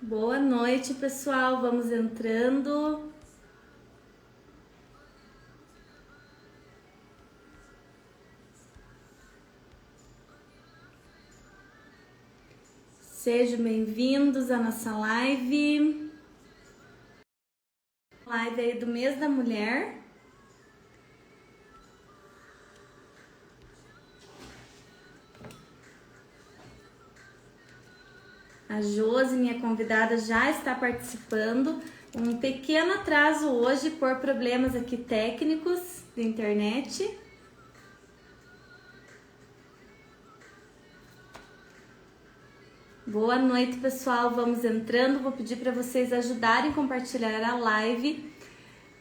Boa noite, pessoal. Vamos entrando. Sejam bem-vindos à nossa live. Live aí do mês da mulher. A Josi, minha convidada, já está participando. Um pequeno atraso hoje por problemas aqui técnicos da internet. Boa noite, pessoal. Vamos entrando. Vou pedir para vocês ajudarem a compartilhar a live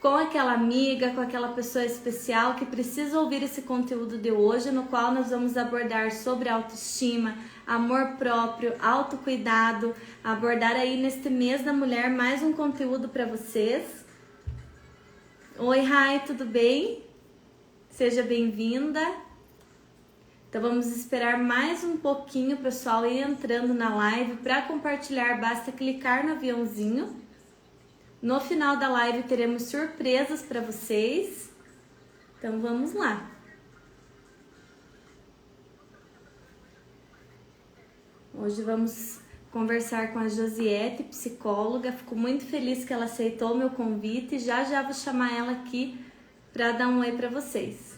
com aquela amiga, com aquela pessoa especial que precisa ouvir esse conteúdo de hoje, no qual nós vamos abordar sobre autoestima, amor próprio, autocuidado, abordar aí neste mês da mulher mais um conteúdo para vocês. Oi, Rai, tudo bem? Seja bem-vinda. Então vamos esperar mais um pouquinho, pessoal, ir entrando na live. Para compartilhar, basta clicar no aviãozinho. No final da live teremos surpresas para vocês. Então vamos lá. Hoje vamos conversar com a Josiette, psicóloga. Fico muito feliz que ela aceitou o meu convite. Já vou chamar ela aqui para dar um oi para vocês.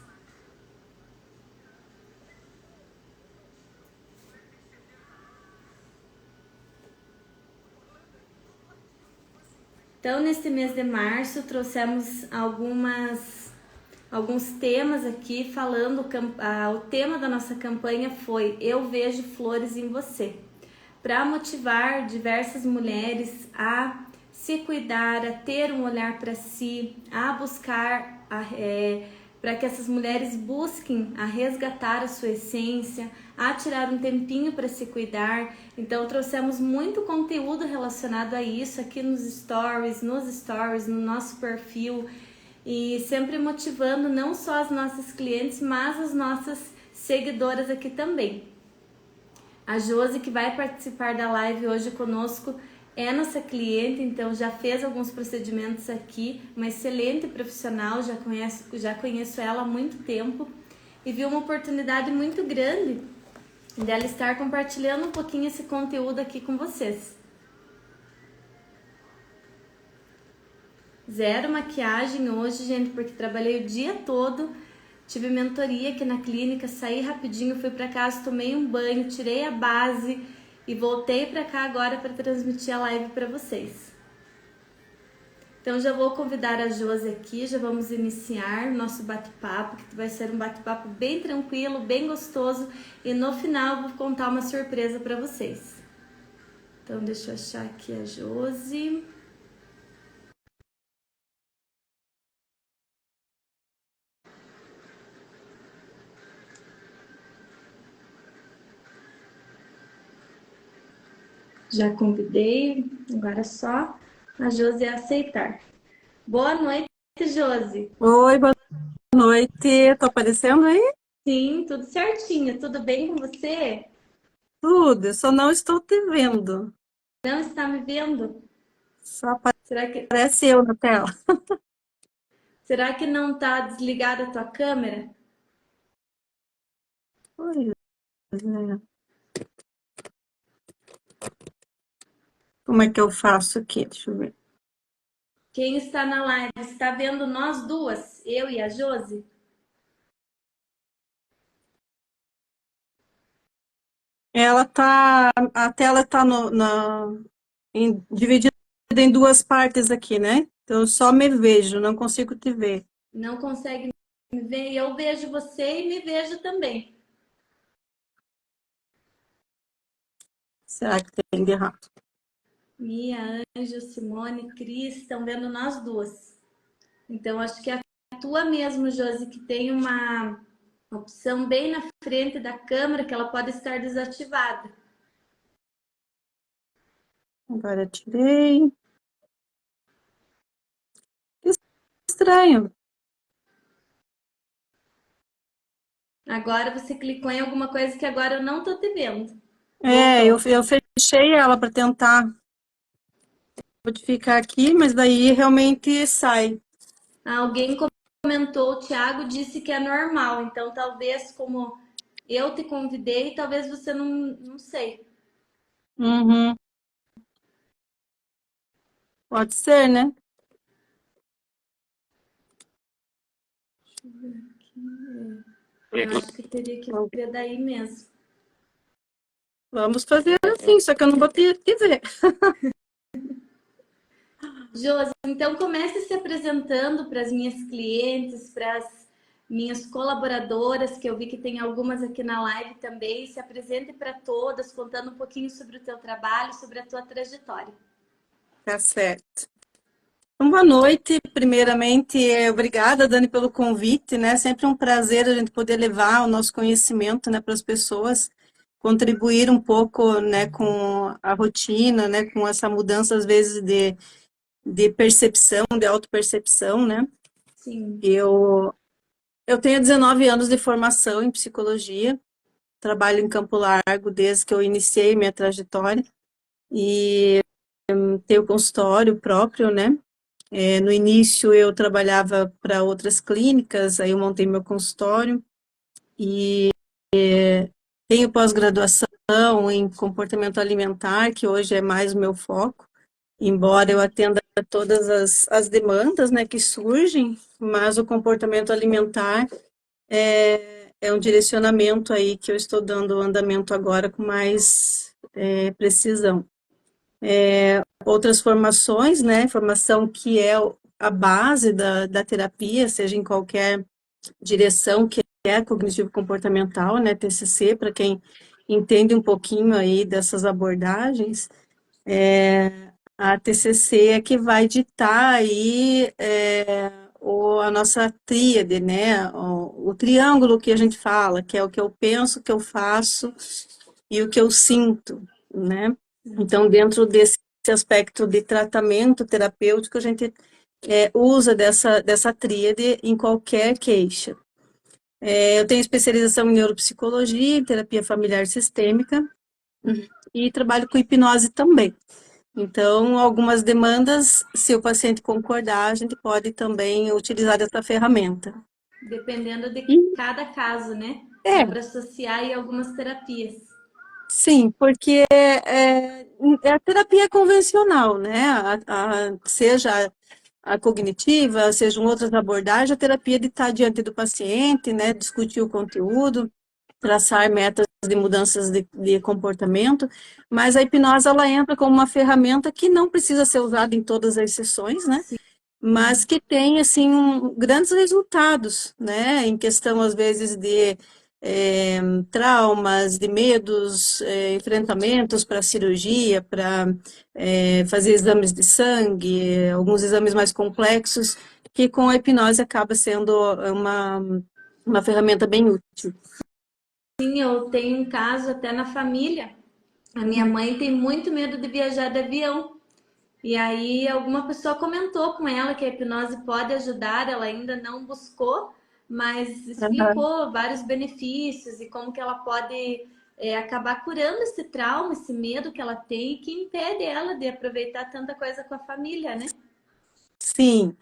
Então, neste mês de março, trouxemos alguns temas aqui, falando, o tema da nossa campanha foi Eu Vejo Flores em Você, para motivar diversas mulheres a se cuidar, a ter um olhar para si, a buscar, para que essas mulheres busquem a resgatar a sua essência, a tirar um tempinho para se cuidar. Então trouxemos muito conteúdo relacionado a isso aqui nos stories, no nosso perfil, e sempre motivando não só as nossas clientes, mas as nossas seguidoras aqui também. A Josi, que vai participar da live hoje conosco, é nossa cliente, então já fez alguns procedimentos aqui, uma excelente profissional, já conheço ela há muito tempo e vi uma oportunidade muito grande dela estar compartilhando um pouquinho esse conteúdo aqui com vocês. Zero maquiagem hoje, gente, porque trabalhei o dia todo, tive mentoria aqui na clínica, saí rapidinho, fui para casa, tomei um banho, tirei a base e voltei para cá agora para transmitir a live para vocês. Então já vou convidar a Josi aqui, já vamos iniciar o nosso bate-papo, que vai ser um bate-papo bem tranquilo, bem gostoso, e no final eu vou contar uma surpresa para vocês. Então deixa eu achar aqui a Josi. Já convidei, agora é só a Josi aceitar. Boa noite, Josi. Oi, boa noite. Tô aparecendo aí? Sim, tudo certinho. Tudo bem com você? Tudo, eu só não estou te vendo. Não está me vendo? Só Será que, aparece eu na tela. será que não está desligada a tua câmera? Pois é. Como é que eu faço aqui? Deixa eu ver. Quem está na live está vendo nós duas, eu e a Josi? A tela tá dividida em duas partes aqui, né? Então eu só me vejo, não consigo te ver. Não consegue me ver? Eu vejo você e me vejo também. Será que tem de errado? Mia, Anjo, Simone, Cris, estão vendo nós duas. Então, acho que é a tua mesmo, Josi, que tem uma opção bem na frente da câmera que ela pode estar desativada. Agora eu tirei. Que estranho. Agora você clicou em alguma coisa que agora eu não tô te vendo. Eu Voltou. fechei ela para tentar. modificar aqui, mas daí realmente sai. Alguém comentou, o Thiago disse que é normal, então talvez como eu te convidei, talvez você não sei. Uhum. Pode ser, né? Eu acho que teria que ver daí mesmo. Vamos fazer assim, só que eu não vou ter que ver. Josi, então comece se apresentando para as minhas clientes, para as minhas colaboradoras, que eu vi que tem algumas aqui na live também. Se apresente para todas, contando um pouquinho sobre o teu trabalho, sobre a tua trajetória. Tá certo. Então, boa noite. Primeiramente, obrigada, Dani, pelo convite, né? Sempre um prazer a gente poder levar o nosso conhecimento, né, para as pessoas, contribuir um pouco, né, com a rotina, né, com essa mudança, às vezes, de percepção, de autopercepção, né? Sim. Eu tenho 19 anos de formação em psicologia, trabalho em Campo Largo desde que eu iniciei minha trajetória e tenho consultório próprio, né? No início eu trabalhava para outras clínicas, aí eu montei meu consultório e tenho pós-graduação em comportamento alimentar, que hoje é mais o meu foco, embora eu atenda todas as demandas, né, que surgem, mas o comportamento alimentar é um direcionamento aí que eu estou dando andamento agora com mais precisão. Outras formações, né, formação que é a base da terapia, seja em qualquer direção, que é cognitivo-comportamental, né, TCC, para quem entende um pouquinho aí dessas abordagens, a TCC é que vai ditar aí a nossa tríade, né, o triângulo que a gente fala, que é o que eu penso, o que eu faço e o que eu sinto, né? Então, dentro desse aspecto de tratamento terapêutico, a gente usa dessa tríade em qualquer queixa. Eu tenho especialização em neuropsicologia, em terapia familiar sistêmica e trabalho com hipnose também. Então, algumas demandas, se o paciente concordar, a gente pode também utilizar essa ferramenta. Dependendo de E, cada caso, né? Dá é, para associar aí algumas terapias. sim, porque é a terapia convencional, né? Seja a cognitiva, sejam outras abordagens, a terapia de estar diante do paciente, né? Discutir o conteúdo, traçar metas de mudanças de comportamento, mas a hipnose ela entra como uma ferramenta que não precisa ser usada em todas as sessões, né? Sim. Mas que tem assim grandes resultados, né? Em questão às vezes de traumas, de medos, enfrentamentos para cirurgia, para fazer exames de sangue, alguns exames mais complexos, que com a hipnose acaba sendo uma ferramenta bem útil. Sim, eu tenho um caso até na família. A minha mãe tem muito medo de viajar de avião. E aí alguma pessoa comentou com ela que a hipnose pode ajudar, ela ainda não buscou, mas Uhum. explicou vários benefícios e como que ela pode acabar curando esse trauma, esse medo que ela tem e que impede ela de aproveitar tanta coisa com a família, né? Sim,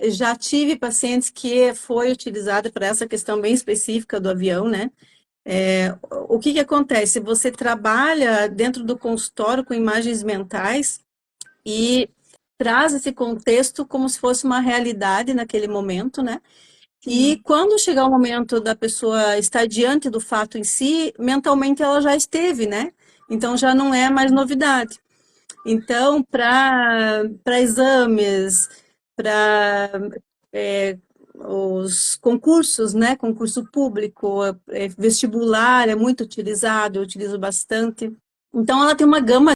já tive pacientes que foi utilizada para essa questão bem específica do avião, né? O que que acontece? Você trabalha dentro do consultório com imagens mentais e traz esse contexto como se fosse uma realidade naquele momento, né? E Sim, quando chegar o momento da pessoa estar diante do fato em si, mentalmente ela já esteve, né? Então já não é mais novidade. Então, para exames, para os concursos, né? Concurso público, vestibular é muito utilizado, eu utilizo bastante. Então, ela tem uma gama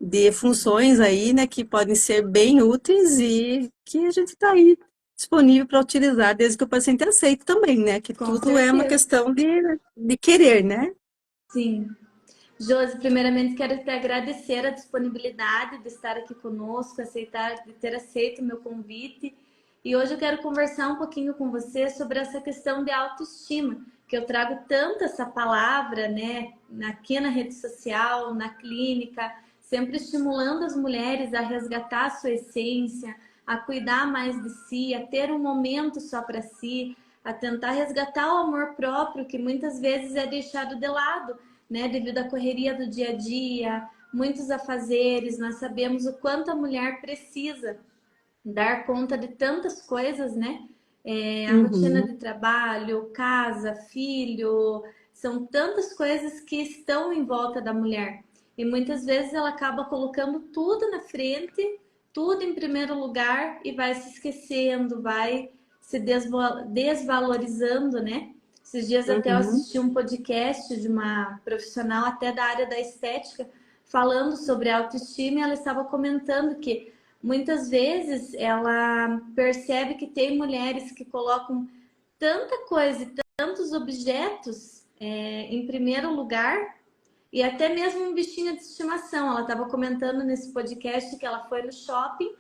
de funções aí, né? Que podem ser bem úteis e que a gente está aí disponível para utilizar, desde que o paciente aceite também, né? Que com tudo é uma certeza. questão de querer, né? Sim. Josi, primeiramente quero te agradecer a disponibilidade de estar aqui conosco, de ter aceito o meu convite. E hoje eu quero conversar um pouquinho com você sobre essa questão de autoestima, que eu trago tanto essa palavra, né, aqui na rede social, na clínica, sempre estimulando as mulheres a resgatar a sua essência, a cuidar mais de si, a ter um momento só para si, a tentar resgatar o amor próprio, que muitas vezes é deixado de lado, né, devido à correria do dia a dia, muitos afazeres. Nós sabemos o quanto a mulher precisa dar conta de tantas coisas, né? A rotina Uhum, de trabalho, casa, filho, são tantas coisas que estão em volta da mulher. E muitas vezes ela acaba colocando tudo na frente, tudo em primeiro lugar e vai se esquecendo, vai se desvalorizando, né? Esses dias até eu uhum, assisti um podcast de uma profissional até da área da estética falando sobre autoestima e ela estava comentando que muitas vezes ela percebe que tem mulheres que colocam tanta coisa e tantos objetos em primeiro lugar e até mesmo um bichinho de estimação. Ela estava comentando nesse podcast que ela foi no shopping,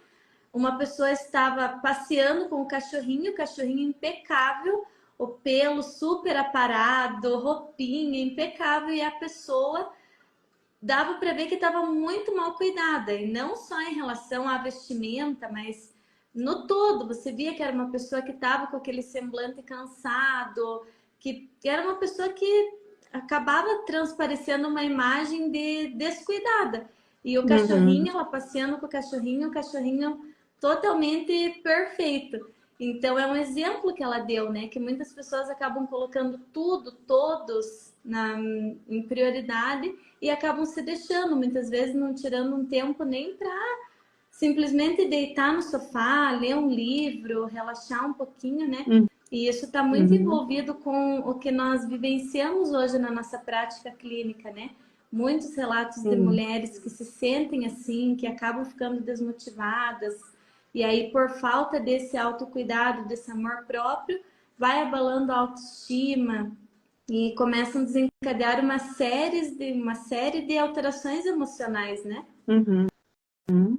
uma pessoa estava passeando com o cachorrinho impecável, o pelo super aparado, roupinha impecável e a pessoa dava para ver que estava muito mal cuidada, e não só em relação à vestimenta, mas no todo. Você via que era uma pessoa que estava com aquele semblante cansado, que era uma pessoa que acabava transparecendo uma imagem de descuidada. E o uhum, cachorrinho, ela passeando com o cachorrinho totalmente perfeito. Então é um exemplo que ela deu, né? Que muitas pessoas acabam colocando tudo, todos em prioridade e acabam se deixando, muitas vezes não tirando um tempo nem para simplesmente deitar no sofá, ler um livro, relaxar um pouquinho, né? uhum, E isso está muito uhum, envolvido com o que nós vivenciamos hoje na nossa prática clínica, né? Muitos relatos de sim. mulheres que se sentem assim, que acabam ficando desmotivadas, e aí, por falta desse autocuidado, desse amor próprio, vai abalando a autoestima, e começam a desencadear uma série de alterações emocionais, né? Uhum.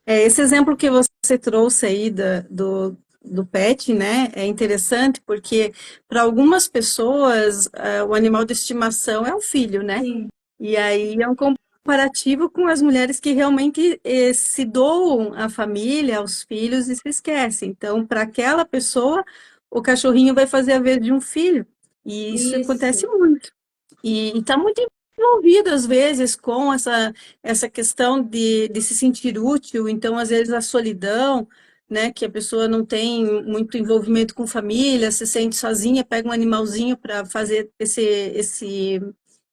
Esse exemplo que você trouxe aí do pet, né, é interessante porque para algumas pessoas o animal de estimação é o filho, né? Sim, E aí é um comparativo com as mulheres que realmente se doam à família, aos filhos e se esquecem. Então, para aquela pessoa, o cachorrinho vai fazer a vez de um filho. E isso acontece isso, muito. E está muito envolvido, às vezes, com essa questão de se sentir útil. Então, às vezes, a solidão, né, que a pessoa não tem muito envolvimento com família, se sente sozinha, pega um animalzinho para fazer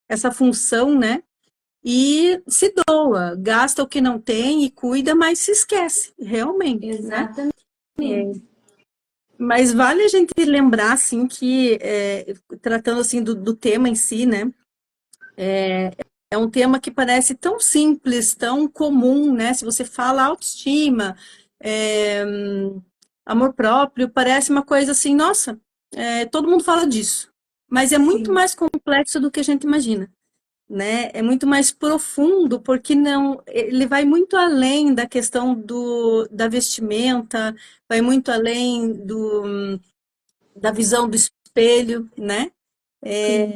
essa função, né? E se doa, gasta o que não tem e cuida, mas se esquece, realmente, né? exatamente. Mas vale a gente lembrar, assim, que, tratando, assim, do tema em si, né? É um tema que parece tão simples, tão comum, né? Se você fala autoestima, é, amor próprio, parece uma coisa assim, nossa, todo mundo fala disso. Mas é muito Sim, mais complexo do que a gente imagina. Né? É muito mais profundo, porque não, ele vai muito além da questão da vestimenta, vai muito além da visão do espelho, né? sim,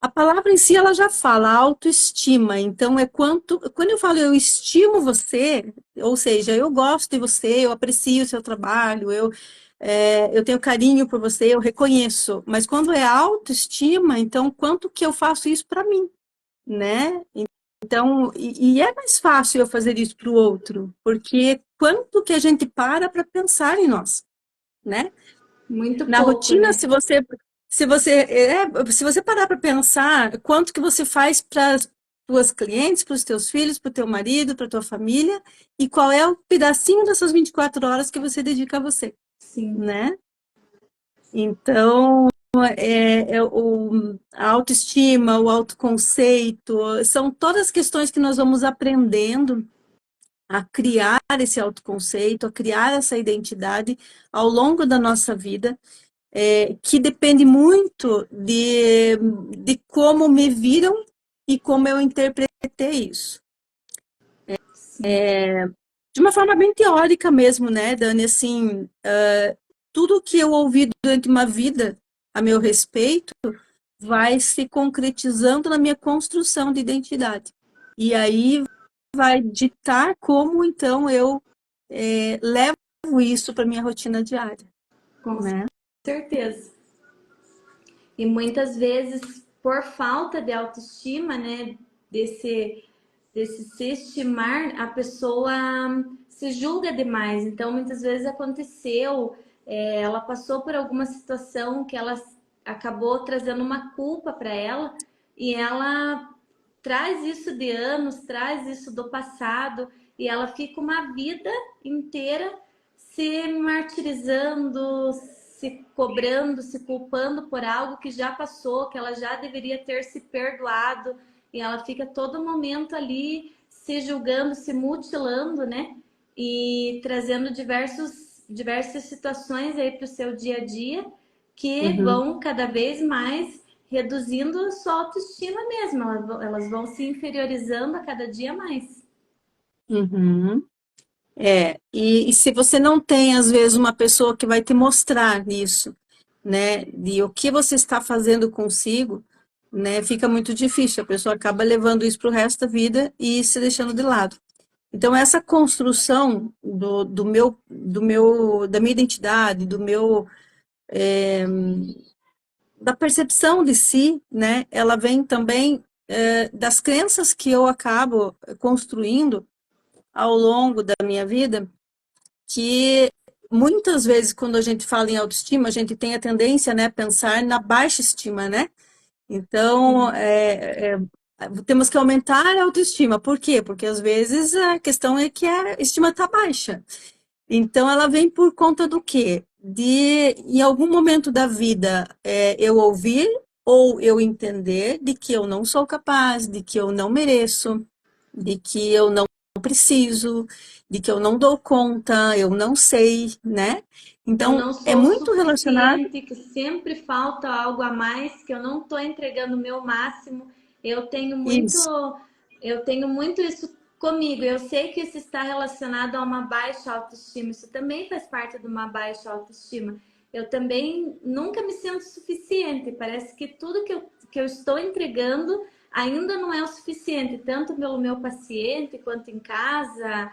A palavra em si ela já fala autoestima, então quando eu falo eu estimo você, ou seja, eu gosto de você, eu aprecio o seu trabalho, eu tenho carinho por você, eu reconheço, mas quando é autoestima, então quanto que eu faço isso para mim, né? Então, e é mais fácil eu fazer isso para o outro, porque quanto que a gente para pensar em nós, né? muito Na pouco, rotina, né? se você parar para pensar, quanto que você faz para as tuas clientes, para os teus filhos, para o teu marido, para a tua família, e qual é o pedacinho dessas 24 horas que você dedica a você, Sim, né? Então, a autoestima, o autoconceito, são todas questões que nós vamos aprendendo a criar esse autoconceito, a criar essa identidade ao longo da nossa vida, que depende muito de como me viram e como eu interpretei isso. sim. De uma forma bem teórica mesmo, né, Dani? Assim, tudo que eu ouvi durante uma vida a meu respeito vai se concretizando na minha construção de identidade. E aí vai ditar como, então, eu levo isso para minha rotina diária, Com né? certeza. E muitas vezes, por falta de autoestima, né, desse, desse se estimar, a pessoa se julga demais. Então, muitas vezes aconteceu, ela passou por alguma situação que ela acabou trazendo uma culpa para ela e ela traz isso de anos, traz isso do passado e ela fica uma vida inteira se martirizando, se cobrando, se culpando por algo que já passou, que ela já deveria ter se perdoado, e ela fica todo momento ali se julgando, se mutilando, né? E trazendo diversas situações aí para o seu dia a dia que Uhum, vão cada vez mais reduzindo a sua autoestima mesmo. Elas vão se inferiorizando a cada dia mais. uhum. E se você não tem, às vezes, uma pessoa que vai te mostrar isso, né, de o que você está fazendo consigo, né, fica muito difícil, a pessoa acaba levando isso para o resto da vida e se deixando de lado. Então, essa construção da minha identidade, da percepção de si, né, ela vem também das crenças que eu acabo construindo ao longo da minha vida, que muitas vezes, quando a gente fala em autoestima, a gente tem a tendência, né, a pensar na baixa estima, né? Então, Sim. temos que aumentar a autoestima. Por quê? Porque às vezes a questão é que a estima está baixa. Então, ela vem por conta do quê? De, em algum momento da vida, eu ouvir ou eu entender de que eu não sou capaz, de que eu não mereço, de que eu não preciso, de que eu não dou conta, eu não sei, né? Que eu Então, não é sou muito relacionado suficiente, que sempre falta algo a mais, que eu não estou entregando o meu máximo. Eu tenho muito, isso. eu tenho muito isso comigo. Eu sei que isso está relacionado a uma baixa autoestima. Isso também faz parte de uma baixa autoestima. Eu também nunca me sinto suficiente. Parece que tudo que eu estou entregando ainda não é o suficiente, tanto pelo meu paciente quanto em casa.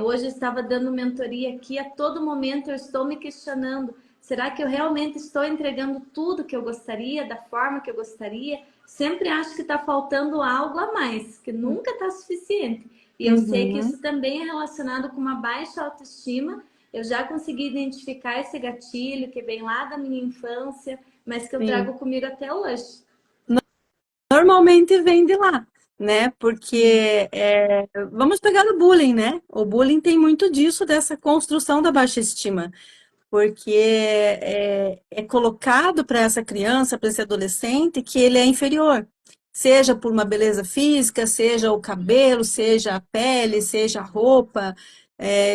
Hoje eu estava dando mentoria aqui, a todo momento eu estou me questionando: será que eu realmente estou entregando tudo que eu gostaria, da forma que eu gostaria? Sempre acho que está faltando algo a mais, que nunca está suficiente. E eu sei que Uhum. isso também é relacionado com uma baixa autoestima. Eu já consegui identificar esse gatilho que vem lá da minha infância, mas que eu Sim. trago comigo até hoje. Normalmente vem de lá, né? Sim, Porque vamos pegar o bullying, né? O bullying tem muito disso, dessa construção da baixa estima. Porque é colocado para essa criança, para esse adolescente, que ele é inferior, seja por uma beleza física, seja o cabelo, seja a pele, seja a roupa,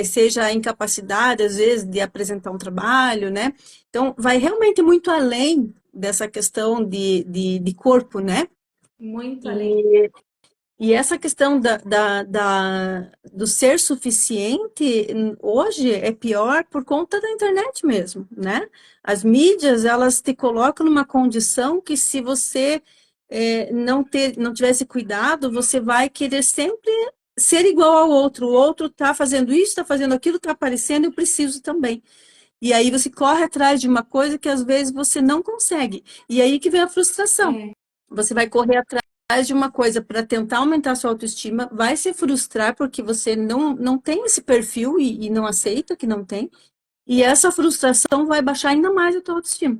seja a incapacidade, às vezes, de apresentar um trabalho, né? Então, vai realmente muito além dessa questão de corpo, né? muito além. E e essa questão do ser suficiente hoje é pior por conta da internet mesmo, né? As mídias, elas te colocam numa condição que se você não tivesse cuidado, você vai querer sempre ser igual ao outro. O outro está fazendo isso, está fazendo aquilo, está aparecendo, eu preciso também. E aí você corre atrás de uma coisa que às vezes você não consegue. E aí que vem a frustração. É, Você vai correr atrás de uma coisa para tentar aumentar a sua autoestima, vai se frustrar porque você não tem esse perfil e não aceita que não tem, e essa frustração vai baixar ainda mais a tua autoestima,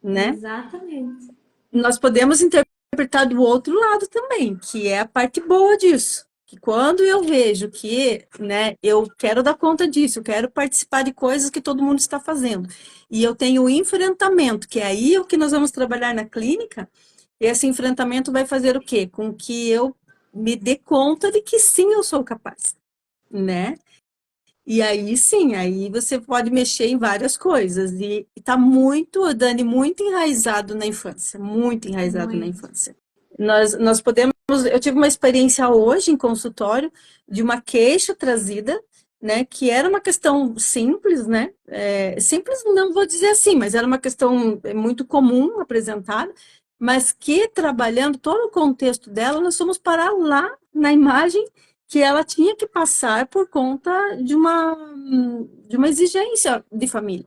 né? exatamente. Nós podemos interpretar do outro lado também, que é a parte boa disso. Que quando eu vejo que, né, eu quero dar conta disso, eu quero participar de coisas que todo mundo está fazendo, e eu tenho o enfrentamento, que é aí o que nós vamos trabalhar na clínica, esse enfrentamento vai fazer o quê? Com que eu me dê conta de que sim, eu sou capaz, né? E aí sim, aí você pode mexer em várias coisas. E está muito, Dani, muito enraizado na infância, muito enraizado na Muito. infância. Nós podemos. Eu tive uma experiência hoje em consultório de uma queixa trazida, né, que era uma questão simples, né? Simples, não vou dizer assim, mas era uma questão muito comum apresentada, mas que trabalhando todo o contexto dela, nós fomos parar lá na imagem que ela tinha que passar por conta de uma exigência de família,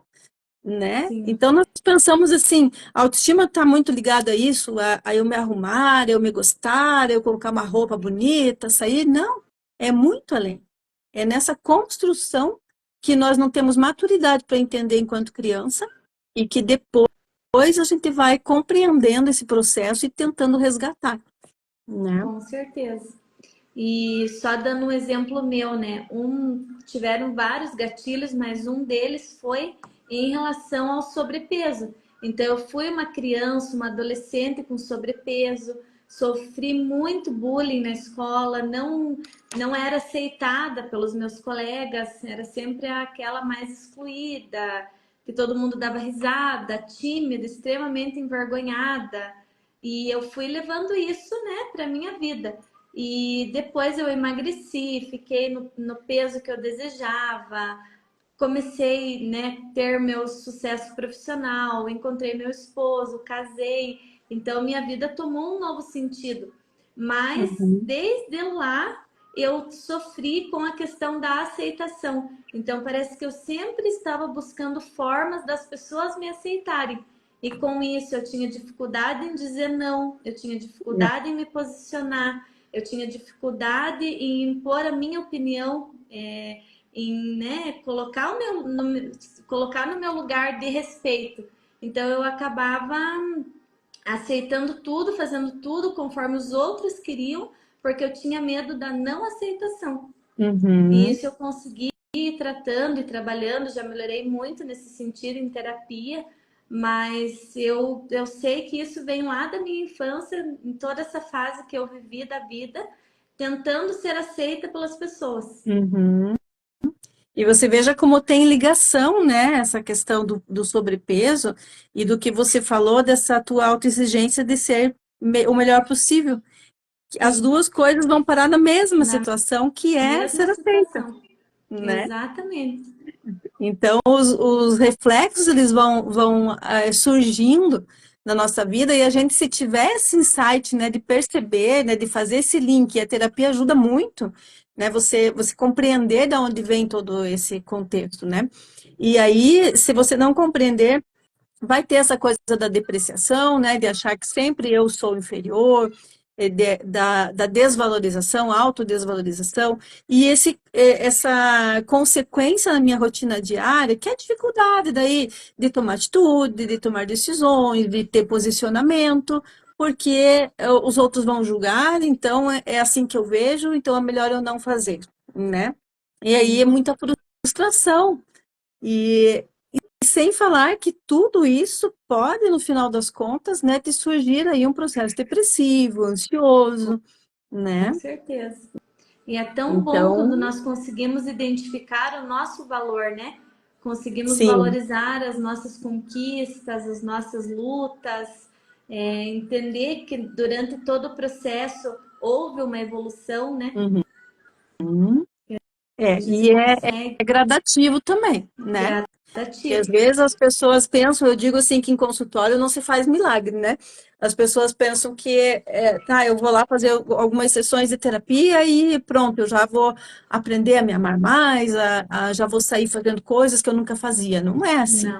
né? Sim, Então nós pensamos assim, a autoestima está muito ligada a isso, a eu me arrumar, eu me gostar, eu colocar uma roupa bonita, sair. Não, é muito além. É nessa construção que nós não temos maturidade para entender enquanto criança e que depois a gente vai compreendendo esse processo e tentando resgatar, né? com certeza. E só dando um exemplo meu, né? Tiveram vários gatilhos, mas um deles foi em relação ao sobrepeso. Então, eu fui uma criança, uma adolescente com sobrepeso, sofri muito bullying na escola, não era aceitada pelos meus colegas, era sempre aquela mais excluída, que todo mundo dava risada, tímida, extremamente envergonhada. E eu fui levando isso, né, para minha vida. E depois eu emagreci, fiquei no peso que eu desejava, comecei, né, ter meu sucesso profissional, encontrei meu esposo, casei, então minha vida tomou um novo sentido. Mas Uhum. desde lá eu sofri com a questão da aceitação. Então parece que eu sempre estava buscando formas das pessoas me aceitarem. E com isso eu tinha dificuldade em dizer não, eu tinha dificuldade em me posicionar, eu tinha dificuldade em impor a minha opinião, em, né, colocar no meu lugar de respeito. Então eu acabava aceitando tudo, fazendo tudo conforme os outros queriam, porque eu tinha medo da não aceitação. E Uhum. isso eu consegui ir tratando e trabalhando, já melhorei muito nesse sentido em terapia, mas eu sei que isso vem lá da minha infância, em toda essa fase que eu vivi da vida, tentando ser aceita pelas pessoas. Uhum. E você veja como tem ligação, né, essa questão do sobrepeso e do que você falou dessa tua autoexigência de ser o melhor possível. As Sim, duas coisas vão parar na mesma na situação, que é mesma ser aceita, situação. né? Exatamente. Então, os reflexos, eles vão surgindo na nossa vida e a gente, se tiver esse insight, né, de perceber, né, de fazer esse link, e a terapia ajuda muito, né, você compreender de onde vem todo esse contexto, né? E aí, se você não compreender, vai ter essa coisa da depreciação, né, de achar que sempre eu sou inferior, da desvalorização, autodesvalorização, e essa consequência na minha rotina diária, que é a dificuldade daí de tomar atitude, de tomar decisões, de ter posicionamento, porque os outros vão julgar, então é assim que eu vejo, então é melhor eu não fazer, né? E aí é Sim, muita frustração. E sem falar que tudo isso pode, no final das contas, né, te surgir aí um processo depressivo, ansioso, com né? certeza. E é tão bom quando Então, nós conseguimos identificar o nosso valor, né? Conseguimos sim. valorizar as nossas conquistas, as nossas lutas, entender que durante todo o processo houve uma evolução, né? Uhum. A gente E consegue é gradativo também, né? Porque às gradativo. vezes as pessoas pensam, eu digo assim, que em consultório não se faz milagre, né? As pessoas pensam que, tá, eu vou lá fazer algumas sessões de terapia e pronto, eu já vou aprender a me amar mais, já vou sair fazendo coisas que eu nunca fazia. Não é assim, Não,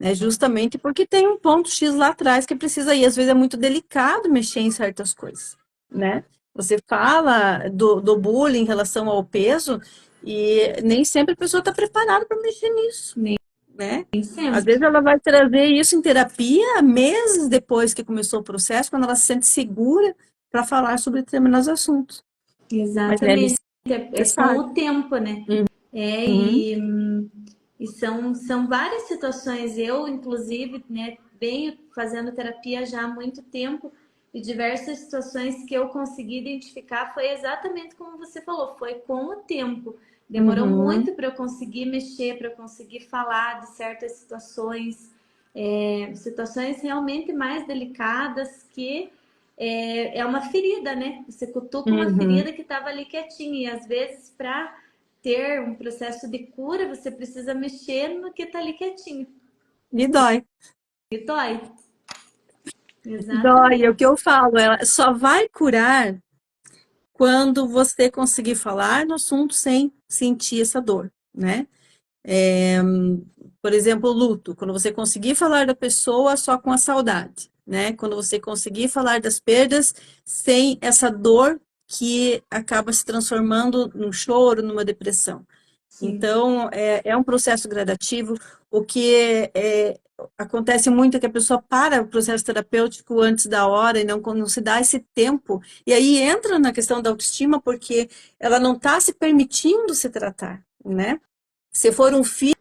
né? Justamente porque tem um ponto X lá atrás que precisa ir. Às vezes é muito delicado mexer em certas coisas, né? Você fala do bullying em relação ao peso e nem sempre a pessoa está preparada para mexer nisso, nem né? Às vezes sempre. ela vai trazer isso em terapia meses depois que começou o processo, quando ela se sente segura para falar sobre determinados assuntos. Mas é Exatamente. É com necessário. o tempo, né? É, Uhum, e são várias situações. Eu, inclusive, né, venho fazendo terapia já há muito tempo e diversas situações que eu consegui identificar foi exatamente como você falou, foi com o tempo. Demorou uhum, muito para eu conseguir mexer, para eu conseguir falar de certas situações, situações realmente mais delicadas que é uma ferida, né? Você cutuca uma uhum. ferida que estava ali quietinha e às vezes para ter um processo de cura, você precisa mexer no que tá ali quietinho. E dói. E dói. Dói, é o Exatamente. que eu falo, ela só vai curar quando você conseguir falar no assunto sem sentir essa dor, né? É, por exemplo, o luto, quando você conseguir falar da pessoa só com a saudade, né? Quando você conseguir falar das perdas sem essa dor que acaba se transformando num choro, numa depressão. Sim. Então, é um processo gradativo. O que acontece muito é que a pessoa para o processo terapêutico antes da hora e não se dá esse tempo. E aí entra na questão da autoestima, porque ela não está se permitindo se tratar, né? Se for um filho,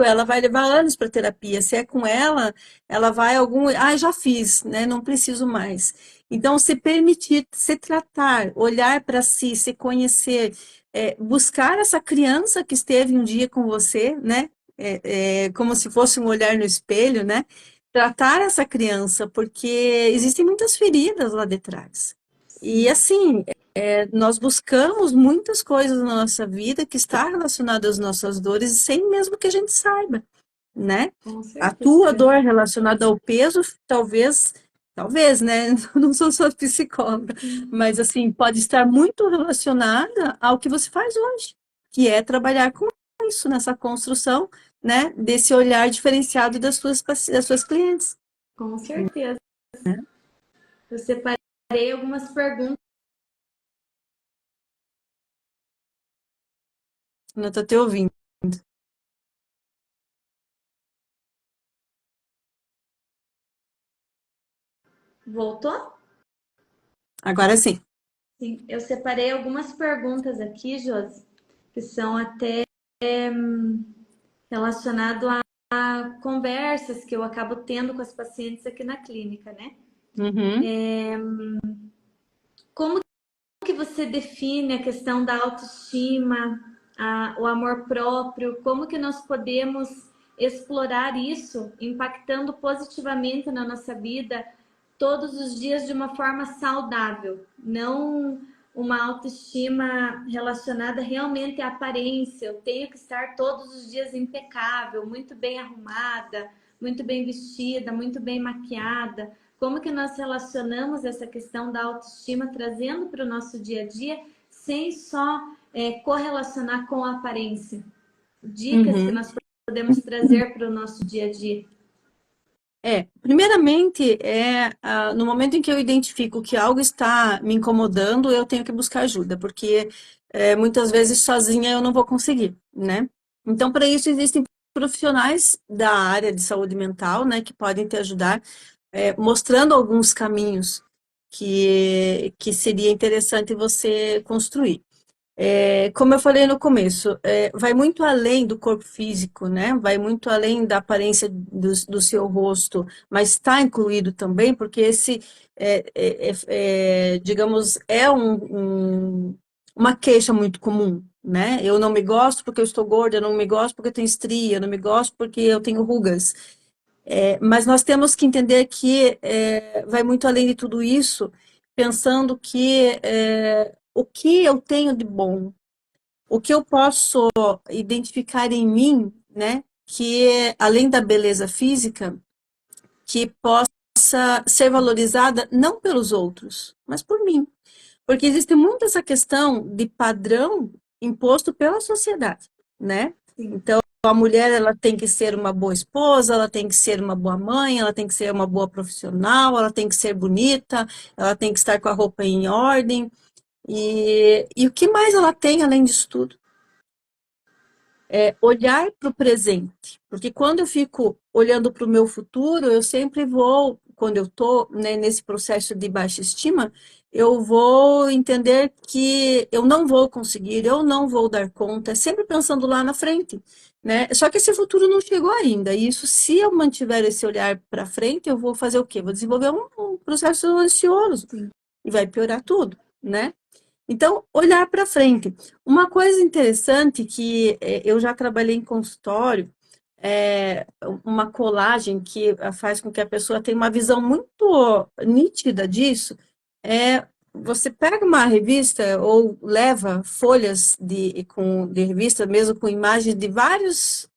ela vai levar anos para terapia. Se é com ela, ela vai algum. Ah, já fiz, né? Não preciso mais. Então, se permitir se tratar, olhar para si, se conhecer, buscar essa criança que esteve um dia com você, né? Como se fosse um olhar no espelho, né? Tratar essa criança, porque existem muitas feridas lá detrás. E Sim, assim, nós buscamos muitas coisas na nossa vida que está relacionada às nossas dores, sem mesmo que a gente saiba, né? com A certeza. tua dor relacionada ao peso, talvez, né? Eu não sou só psicóloga, mas assim, pode estar muito relacionada ao que você faz hoje, que é trabalhar com isso, nessa construção, né? Desse olhar diferenciado das suas clientes. Com certeza. Eu separei algumas perguntas. Não estou te ouvindo. Voltou? Agora sim. Sim. Eu separei algumas perguntas aqui, Josi, que são até relacionado a conversas que eu acabo tendo com as pacientes aqui na clínica, né? Uhum, Como que você define a questão da autoestima, o amor próprio? Como que nós podemos explorar isso, impactando positivamente na nossa vida todos os dias de uma forma saudável, não uma autoestima relacionada realmente à aparência. Eu tenho que estar todos os dias impecável, muito bem arrumada, muito bem vestida, muito bem maquiada. Como que nós relacionamos essa questão da autoestima trazendo para o nosso dia a dia, sem só correlacionar com a aparência? Dicas que uhum. nós podemos trazer para o nosso dia a dia. Primeiramente, no momento em que eu identifico que algo está me incomodando, eu tenho que buscar ajuda, porque muitas vezes sozinha eu não vou conseguir, né? Então, para isso, existem profissionais da área de saúde mental, né, que podem te ajudar, mostrando alguns caminhos que seria interessante você construir. Como eu falei no começo, vai muito além do corpo físico, né? Vai muito além da aparência do seu rosto, mas está incluído também, porque esse, digamos, uma queixa muito comum, né? Eu não me gosto porque eu estou gorda, eu não me gosto porque eu tenho estria, eu não me gosto porque eu tenho rugas. Mas nós temos que entender que vai muito além de tudo isso, pensando que o que eu tenho de bom, o que eu posso identificar em mim, né, que além da beleza física, que possa ser valorizada não pelos outros, mas por mim. Porque existe muito essa questão de padrão imposto pela sociedade, né? Sim. Então, a mulher ela tem que ser uma boa esposa, ela tem que ser uma boa mãe, ela tem que ser uma boa profissional, ela tem que ser bonita, ela tem que estar com a roupa em ordem. E o que mais ela tem além disso tudo? Olhar para o presente, porque quando eu fico olhando para o meu futuro, eu sempre vou, quando eu estou, né, nesse processo de baixa estima, eu vou entender que eu não vou conseguir, eu não vou dar conta, sempre pensando lá na frente, né? Só que esse futuro não chegou ainda, e isso, se eu mantiver esse olhar para frente, eu vou fazer o quê? Vou desenvolver um processo ansioso, Sim. e vai piorar tudo, né? Então, olhar para frente. Uma coisa interessante que eu já trabalhei em consultório, uma colagem que faz com que a pessoa tenha uma visão muito nítida disso, você pega uma revista ou leva folhas de revista, mesmo com imagens de vários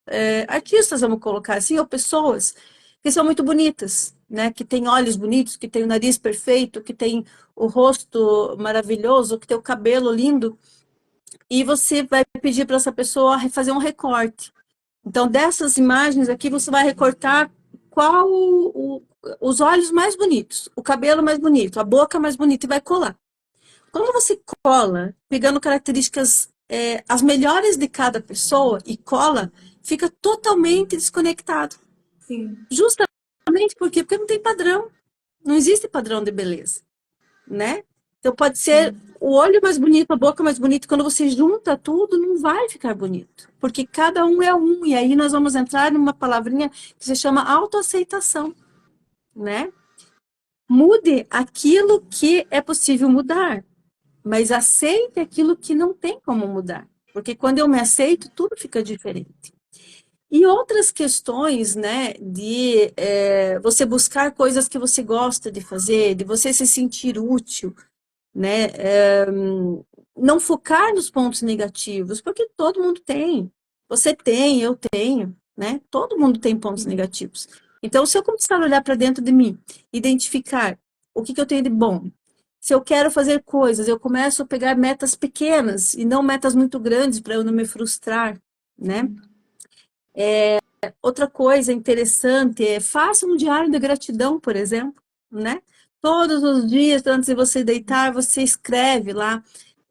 artistas, vamos colocar assim, ou pessoas, que são muito bonitas, né? Que tem olhos bonitos, que tem o nariz perfeito, que tem o rosto maravilhoso, que tem o cabelo lindo, e você vai pedir para essa pessoa fazer um recorte. Então, dessas imagens aqui, você vai recortar qual os olhos mais bonitos, o cabelo mais bonito, a boca mais bonita, e vai colar. Quando você cola, pegando características, as melhores de cada pessoa, e cola, fica totalmente desconectado. Sim. Justamente por quê? Porque não tem padrão. Não existe padrão de beleza, né? Então pode ser o olho mais bonito, a boca mais bonita. Quando você junta tudo, não vai ficar bonito. Porque cada um é um. E aí nós vamos entrar numa palavrinha que se chama autoaceitação, né? Mude aquilo que é possível mudar, mas aceite aquilo que não tem como mudar. Porque quando eu me aceito, tudo fica diferente. E outras questões, né, de você buscar coisas que você gosta de fazer, de você se sentir útil, né, não focar nos pontos negativos, porque todo mundo tem. Você tem, eu tenho, né? Todo mundo tem pontos negativos. Então, se eu começar a olhar para dentro de mim, identificar o que eu tenho de bom, se eu quero fazer coisas, eu começo a pegar metas pequenas e não metas muito grandes para eu não me frustrar, né? Outra coisa interessante é faça um diário de gratidão, por exemplo, né? Todos os dias, antes de você deitar, você escreve lá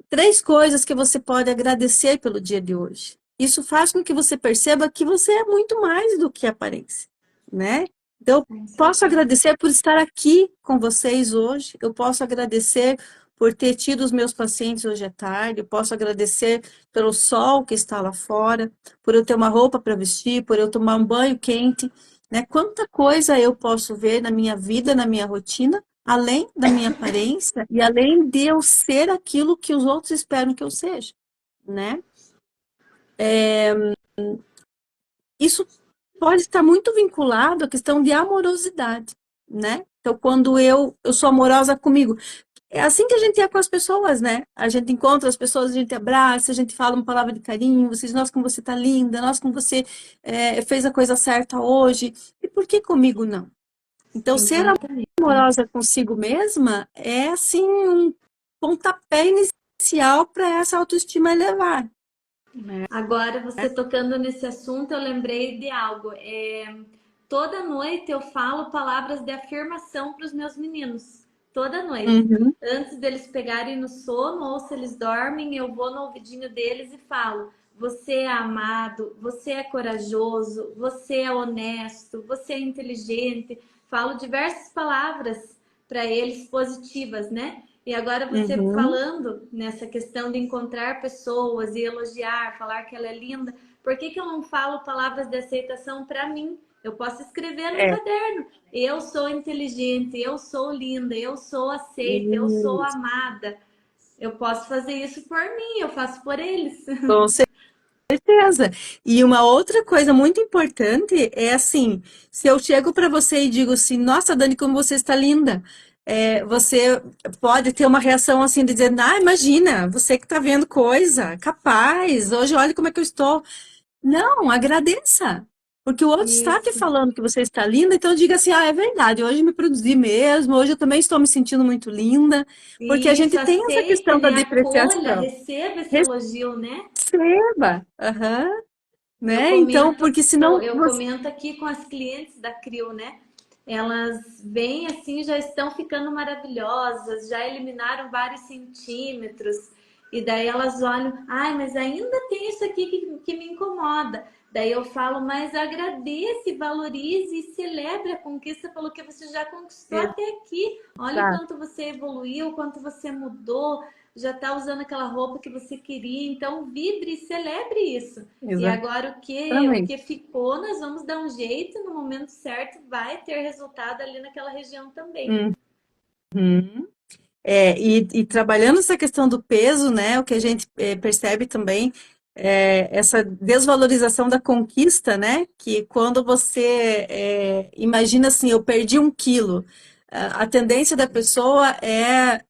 3 coisas que você pode agradecer pelo dia de hoje. Isso faz com que você perceba que você é muito mais do que aparência, né? Então, eu posso agradecer por estar aqui com vocês hoje, eu posso agradecer por ter tido os meus pacientes hoje à tarde, eu posso agradecer pelo sol que está lá fora, por eu ter uma roupa para vestir, por eu tomar um banho quente, né? Quanta coisa eu posso ver na minha vida, na minha rotina, além da minha aparência e além de eu ser aquilo que os outros esperam que eu seja, né? Isso pode estar muito vinculado à questão de amorosidade, né? Então, quando eu sou amorosa comigo, é assim que a gente é com as pessoas, né? A gente encontra as pessoas, a gente abraça, a gente fala uma palavra de carinho, você diz, nossa, como você tá linda, nossa, como você fez a coisa certa hoje. E por que comigo não? Então, ser Exatamente. amorosa consigo mesma é, assim, um pontapé inicial para essa autoestima elevar. Agora, você tocando nesse assunto, eu lembrei de algo. Toda noite eu falo palavras de afirmação para os meus meninos. Toda noite. Uhum. Antes deles pegarem no sono, ou se eles dormem, eu vou no ouvidinho deles e falo: você é amado, você é corajoso, você é honesto, você é inteligente. Falo diversas palavras para eles positivas, né? E agora você Uhum. falando nessa questão de encontrar pessoas e elogiar, falar que ela é linda, por que eu não falo palavras de aceitação para mim? Eu posso escrever num É. caderno. Eu sou inteligente, eu sou linda, eu sou aceita, eu sou Isso. amada. Eu posso fazer isso por mim, eu faço por eles. Com certeza. E uma outra coisa muito importante é assim, se eu chego para você e digo assim, nossa, Dani, como você está linda, você pode ter uma reação assim de dizer, ah, imagina, você que está vendo coisa, capaz, hoje olha como é que eu estou. Não, agradeça. Porque o outro está te Isso. falando que você está linda, então diga assim, ah, é verdade, hoje me produzi mesmo, hoje eu também estou me sentindo muito linda, porque a E isso, gente tem essa aceite, questão da né? Acolha, depreciação. receba esse elogio, né? Receba, aham, Eu né? Então, comento, porque eu, senão eu você... comento aqui com as clientes da CRIO, né? Elas vêm assim, já estão ficando maravilhosas, já eliminaram vários centímetros, e daí elas olham, ai, mas ainda tem isso aqui que me incomoda. Daí eu falo, mas agradeça, valorize e celebre a conquista pelo que você já conquistou até aqui. Olha o Exato, quanto você evoluiu, o quanto você mudou, já está usando aquela roupa que você queria. Então, vibre e celebre isso. E agora o que exatamente. ficou, nós vamos dar um jeito, no momento certo vai ter resultado ali naquela região também. Uhum. E trabalhando essa questão do peso, né, o que a gente percebe também é essa desvalorização da conquista, né, que quando você imagina assim, eu perdi 1 quilo, a tendência da pessoa é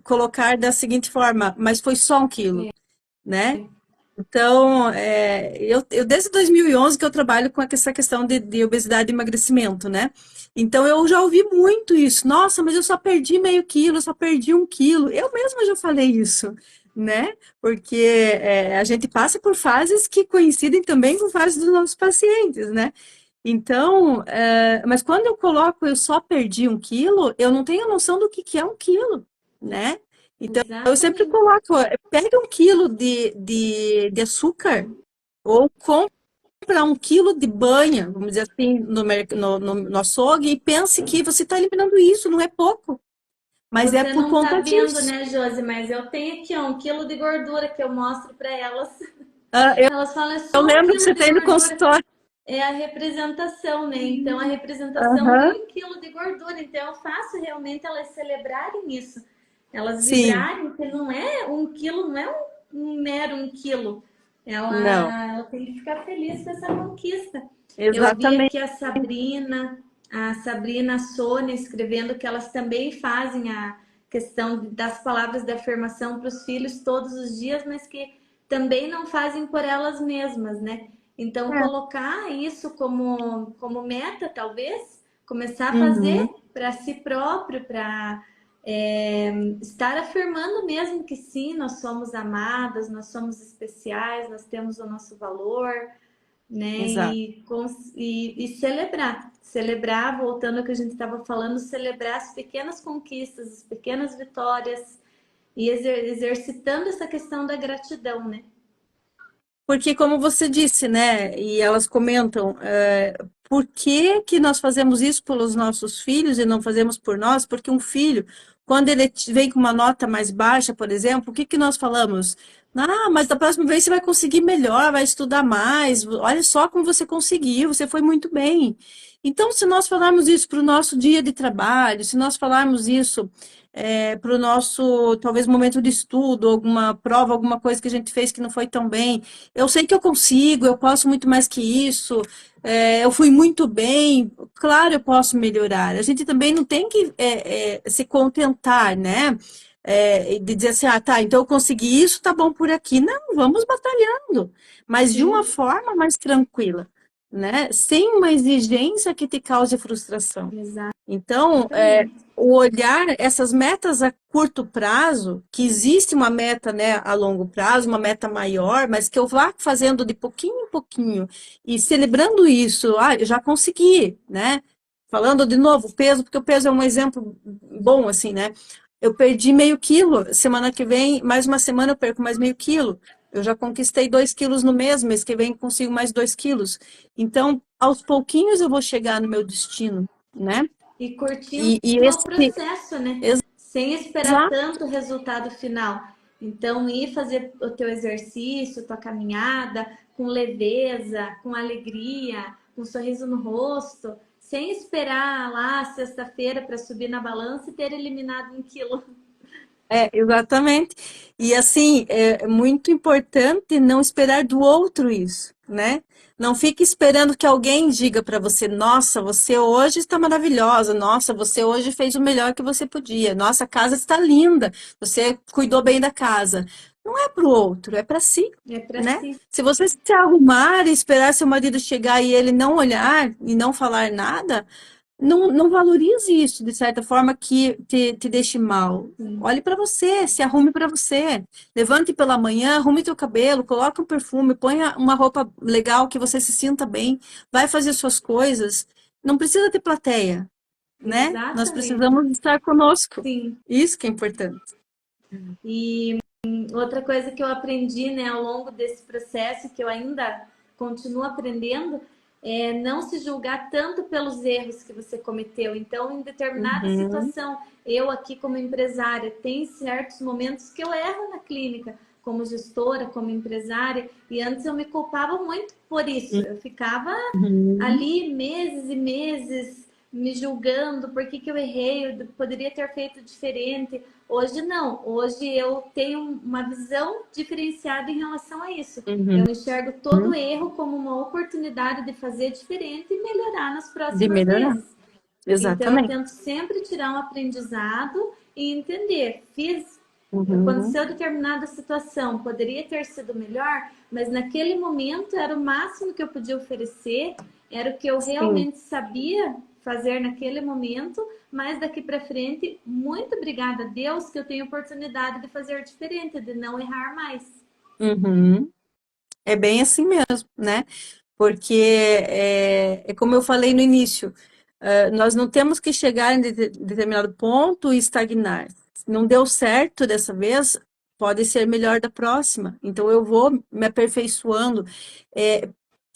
colocar da seguinte forma, mas foi só 1 quilo, né? Então, eu desde 2011 que eu trabalho com essa questão de obesidade e emagrecimento, né? Então, eu já ouvi muito isso. Nossa, mas eu só perdi meio quilo, eu só perdi 1 quilo. Eu mesma já falei isso, né? Porque a gente passa por fases que coincidem também com fases dos nossos pacientes, né? Então, mas quando eu coloco eu só perdi 1 quilo, eu não tenho noção do que é 1 quilo, né? Então, eu sempre Exatamente. coloco, pega 1 quilo de açúcar ou compra 1 quilo de banha, vamos dizer assim, no açougue e pense que você está eliminando isso, não é pouco, mas é Você por não tá conta vendo, disso. né, Josi? Mas eu tenho aqui, ó, 1 quilo de gordura que eu mostro para elas. Ah, eu, Elas falam, é eu só um lembro que quilo você de tem no gordura. consultório. É a representação, né? Então, a representação de Aham, 1 quilo de gordura. Então, eu faço realmente elas celebrarem isso. Elas sim, vibrarem, que não é 1 quilo, não é um mero 1 quilo. não, Ela tem que ficar feliz com essa conquista. Eu vi exatamente. aqui a Sabrina, a Sônia escrevendo que elas também fazem a questão das palavras de afirmação para os filhos todos os dias, mas que também não fazem por elas mesmas, né? Então, É. colocar isso como meta, talvez, começar a fazer Uhum. para si próprio, para estar afirmando mesmo que sim, nós somos amadas, nós somos especiais, nós temos o nosso valor, né? Exato. E celebrar, voltando ao que a gente estava falando, celebrar as pequenas conquistas, as pequenas vitórias e exercitando essa questão da gratidão, né? Porque, como você disse, né, e elas comentam, por que que nós fazemos isso pelos nossos filhos e não fazemos por nós? Porque um filho, quando ele vem com uma nota mais baixa, por exemplo, o que que nós falamos? Ah, mas da próxima vez você vai conseguir melhor, vai estudar mais, olha só como você conseguiu, você foi muito bem. Então, se nós falarmos isso para o nosso dia de trabalho, se nós falarmos isso para o nosso, talvez, momento de estudo, alguma prova, alguma coisa que a gente fez que não foi tão bem, eu sei que eu consigo, eu posso muito mais que isso, eu fui muito bem, claro, eu posso melhorar. A gente também não tem que se contentar, né? De dizer assim, ah, tá, então eu consegui isso, tá bom por aqui. Não, vamos batalhando, mas de uma Sim, forma mais tranquila, né? Sem uma exigência que te cause frustração. Então, exatamente. o olhar essas metas a curto prazo, que existe uma meta, né, a longo prazo, uma meta maior, mas que eu vá fazendo de pouquinho em pouquinho e celebrando isso, ah, eu já consegui, né? Falando de novo, peso, porque o peso é um exemplo bom, assim, né? Eu perdi meio quilo, semana que vem, mais uma semana eu perco mais meio quilo. Eu já conquistei 2 quilos no mês que vem consigo mais 2 quilos. Então, aos pouquinhos eu vou chegar no meu destino, né? E curtir E o esse, processo, né? Sem esperar exato, tanto o resultado final. Então, ir fazer o teu exercício, tua caminhada, com leveza, com alegria, com um sorriso no rosto, sem esperar lá sexta-feira para subir na balança e ter eliminado 1 quilo. exatamente. E assim, é muito importante não esperar do outro isso, né? Não fique esperando que alguém diga para você, nossa, você hoje está maravilhosa, nossa, você hoje fez o melhor que você podia, nossa, a casa está linda, você cuidou bem da casa. Não é para o outro, é para si, É para né? si. Se você se arrumar e esperar seu marido chegar e ele não olhar e não falar nada, não valorize isso de certa forma que te deixe mal. Sim. Olhe para você, se arrume para você. Levante pela manhã, arrume teu cabelo, coloque um perfume, ponha uma roupa legal que você se sinta bem, vai fazer suas coisas. Não precisa ter plateia, né? Nós Exatamente. precisamos estar conosco. Sim. Isso que é importante. E outra coisa que eu aprendi, né, ao longo desse processo, que eu ainda continuo aprendendo, é não se julgar tanto pelos erros que você cometeu. Então, em determinada Uhum, situação, eu aqui como empresária, tem certos momentos que eu erro na clínica, como gestora, como empresária, e antes eu me culpava muito por isso. Eu ficava uhum, ali meses e meses me julgando por que eu errei, eu poderia ter feito diferente. Hoje não, hoje eu tenho uma visão diferenciada em relação a isso. uhum, Eu enxergo todo uhum. erro como uma oportunidade de fazer diferente e melhorar nas De próximas melhorar. vezes. Então eu Exatamente. tento sempre tirar um aprendizado e entender, fiz. Uhum. Aconteceu determinada situação, poderia ter sido melhor, mas naquele momento era o máximo que eu podia oferecer, era o que eu Sim. realmente sabia fazer naquele momento, mas daqui para frente, muito obrigada a Deus que eu tenho oportunidade de fazer diferente, de não errar mais. Uhum. É bem assim mesmo, né? Porque é como eu falei no início, nós não temos que chegar em determinado ponto e estagnar. Se não deu certo dessa vez, pode ser melhor da próxima. Então eu vou me aperfeiçoando, é,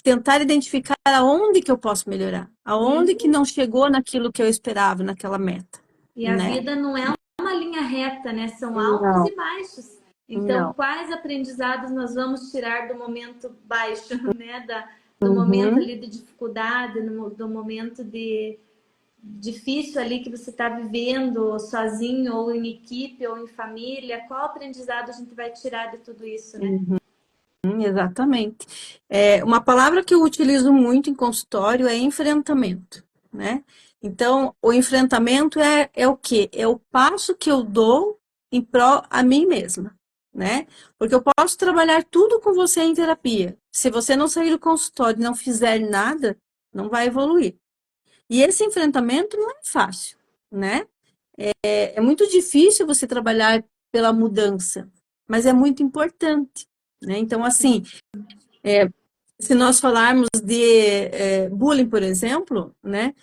tentar identificar aonde que eu posso melhorar, aonde que Uhum. não chegou naquilo que eu esperava, naquela meta, E a né? vida não é uma linha reta, né? São altos Não, e baixos. Então, não. quais aprendizados nós vamos tirar do momento baixo, né? Do momento Uhum. ali de dificuldade, do momento de difícil ali que você está vivendo sozinho ou em equipe ou em família? Qual aprendizado a gente vai tirar de tudo isso, né? Exatamente. Uma palavra que eu utilizo muito em consultório é enfrentamento, né? Então, o enfrentamento é o quê? É o passo que eu dou em prol a mim mesma, né? Porque eu posso trabalhar tudo com você em terapia. Se você não sair do consultório e não fizer nada, não vai evoluir. E esse enfrentamento não é fácil, né? É muito difícil você trabalhar pela mudança, mas é muito importante, né? Então, assim, se nós falarmos de bullying, por exemplo, né,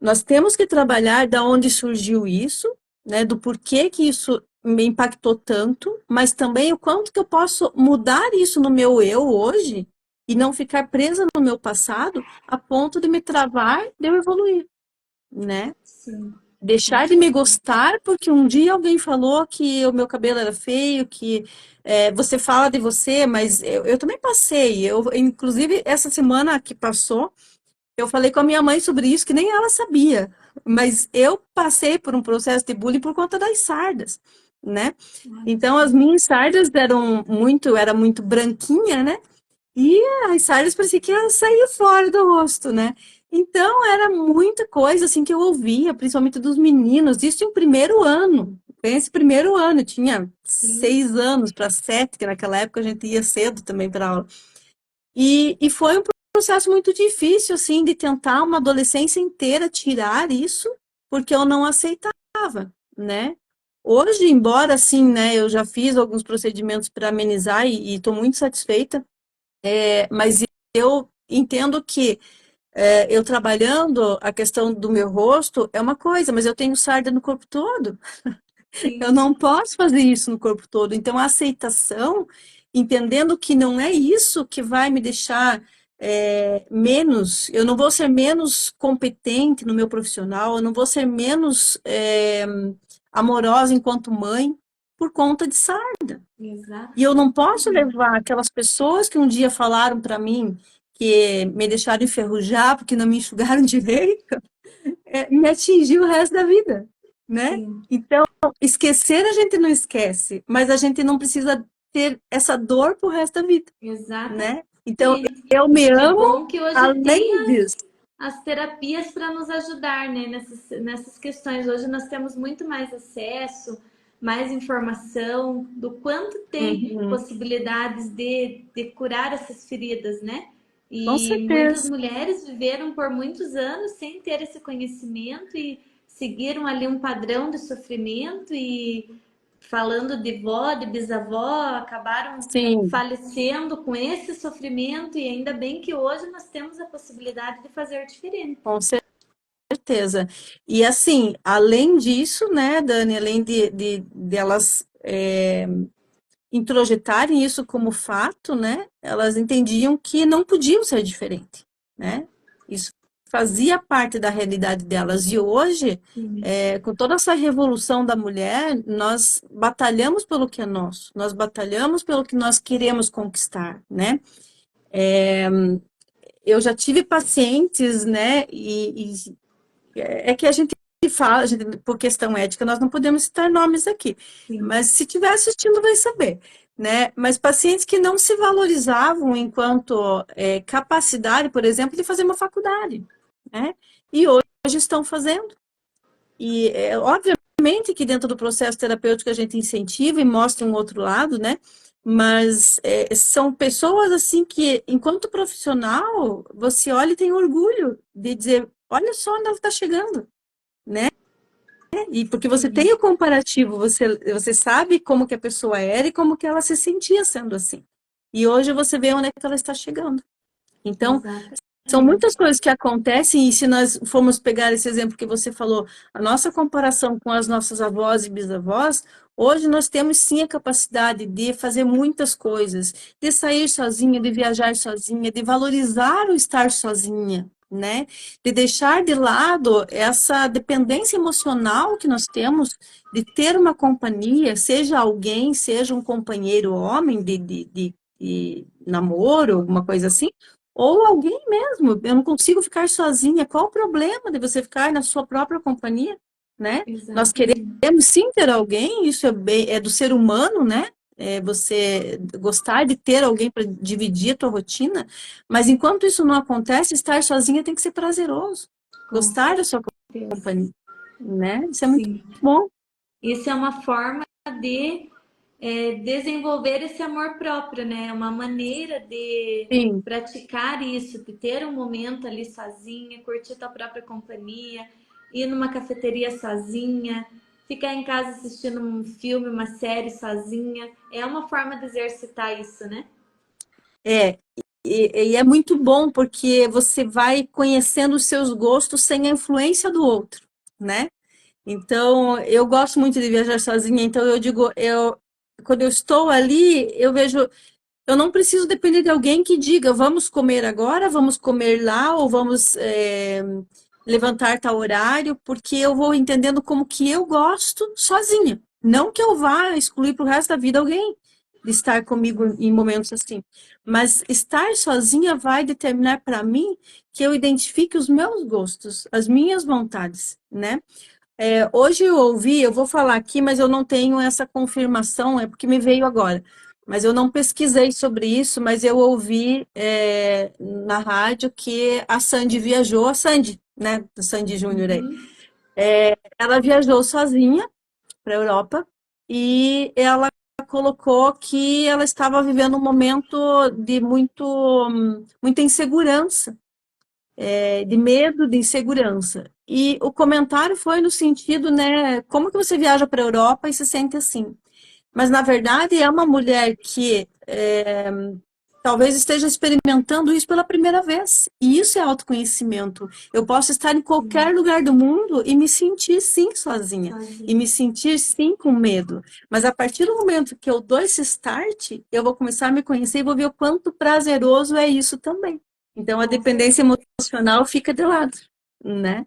nós temos que trabalhar da onde surgiu isso, né, do porquê que isso me impactou tanto, mas também o quanto que eu posso mudar isso no meu eu hoje e não ficar presa no meu passado a ponto de me travar, de eu evoluir, né? Sim, com Deixar de me certeza. gostar porque um dia alguém falou que o meu cabelo era feio, que você fala de você, mas eu também passei. Inclusive, essa semana que passou, eu falei com a minha mãe sobre isso, que nem ela sabia. Mas eu passei por um processo de bullying por conta das sardas, né? Olha Então, só. as minhas sardas era muito branquinha, né? E as sardas parecia que ia sair fora do rosto, né? Então era muita coisa assim que eu ouvia, principalmente dos meninos, isso em primeiro ano. Pense, primeiro ano, eu tinha Sim, 6 anos para 7, que naquela época a gente ia cedo também para aula. E foi um processo muito difícil, assim, de tentar uma adolescência inteira tirar isso, porque eu não aceitava, né? Hoje, embora assim, né, eu já fiz alguns procedimentos para amenizar e estou muito satisfeita, mas eu entendo que eu trabalhando a questão do meu rosto é uma coisa, mas eu tenho sarda no corpo todo. Eu sim, não posso fazer isso no corpo todo. Então, a aceitação, entendendo que não é isso que vai me deixar menos, eu não vou ser menos competente no meu profissional, eu não vou ser menos amorosa enquanto mãe por conta de sarda. E eu não posso exatamente. levar aquelas pessoas que um dia falaram para mim que me deixaram enferrujar porque não me enxugaram direito, me atingir o resto da vida, né? Sim, Então, esquecer a gente não esquece, mas a gente não precisa ter essa dor pro resto da vida, exatamente. né? Então, eu E me que amo bom que hoje tem além disso. as terapias para nos ajudar, né, nessas questões. Hoje nós temos muito mais acesso, mais informação do quanto tem Uhum, possibilidades de curar essas feridas, né? com E muitas certeza. mulheres viveram por muitos anos sem ter esse conhecimento e seguiram ali um padrão de sofrimento e falando de vó, de bisavó, acabaram Sim, falecendo com esse sofrimento e ainda bem que hoje nós temos a possibilidade de fazer diferente. com certeza. E assim, além disso, né, Dani, além de elas introjetarem isso como fato, né, elas entendiam que não podiam ser diferente, né? Isso fazia parte da realidade delas. E hoje, Sim, com toda essa revolução da mulher, nós batalhamos pelo que é nosso, nós batalhamos pelo que nós queremos conquistar, né? Eu já tive pacientes, né, e é que a gente fala, por questão ética, nós não podemos citar nomes aqui, sim, mas se estiver assistindo vai saber, né? Mas pacientes que não se valorizavam enquanto capacidade, por exemplo, de fazer uma faculdade, né? E hoje estão fazendo. E, obviamente, Obviamente que dentro do processo terapêutico a gente incentiva e mostra um outro lado, né? Mas são pessoas assim que, enquanto profissional, você olha e tem orgulho de dizer, olha só onde ela está chegando, né? E porque você tem Sim, o comparativo, você sabe como que a pessoa era e como que ela se sentia sendo assim. E hoje você vê onde é que ela está chegando. Então, são muitas exatamente. coisas que acontecem, e se nós formos pegar esse exemplo que você falou, a nossa comparação com as nossas avós e bisavós, hoje nós temos sim a capacidade de fazer muitas coisas, de sair sozinha, de viajar sozinha, de valorizar o estar sozinha, né? De deixar de lado essa dependência emocional que nós temos de ter uma companhia, seja alguém, seja um companheiro homem de namoro, alguma coisa assim, ou alguém mesmo, eu não consigo ficar sozinha. Qual o problema de você ficar na sua própria companhia, né? Nós Exatamente. queremos sim ter alguém, isso é do ser humano, né? É você gostar de ter alguém para dividir a tua rotina, mas enquanto isso não acontece, estar sozinha tem que ser prazeroso. Com Gostar da sua certeza. companhia, né? Isso é muito Sim. bom. Isso é uma forma de desenvolver esse amor próprio, né? É uma maneira de Sim, praticar isso, de ter um momento ali sozinha, curtir tua própria companhia, ir numa cafeteria sozinha, ficar em casa assistindo um filme, uma série sozinha. É uma forma de exercitar isso, né? é. E é muito bom porque você vai conhecendo os seus gostos sem a influência do outro, né? Então, eu gosto muito de viajar sozinha, então eu digo, quando eu estou ali, eu vejo, eu não preciso depender de alguém que diga, vamos comer agora, vamos comer lá, ou vamos levantar tal horário, porque eu vou entendendo como que eu gosto sozinha. Não que eu vá excluir para o resto da vida alguém de estar comigo em momentos assim, mas estar sozinha vai determinar para mim que eu identifique os meus gostos, as minhas vontades, né? Hoje eu ouvi, eu vou falar aqui, mas eu não tenho essa confirmação, é porque me veio agora. Mas eu não pesquisei sobre isso, mas eu ouvi na rádio que a Sandy viajou, a Sandy, né, do Sandy Júnior aí. Uhum. Ela viajou sozinha para a Europa e ela colocou que ela estava vivendo um momento de muita insegurança, de medo, de insegurança. E o comentário foi no sentido, né, como que você viaja para a Europa e se sente assim? Mas, na verdade, é uma mulher que talvez esteja experimentando isso pela primeira vez. E isso é autoconhecimento. Eu posso estar em qualquer Sim, lugar do mundo e me sentir, sim, sozinha. E me sozinha. sentir, sim, com medo. Mas a partir do momento que eu dou esse start, eu vou começar a me conhecer e vou ver o quanto prazeroso é isso também. Então, a Com dependência certeza. emocional fica de lado, né?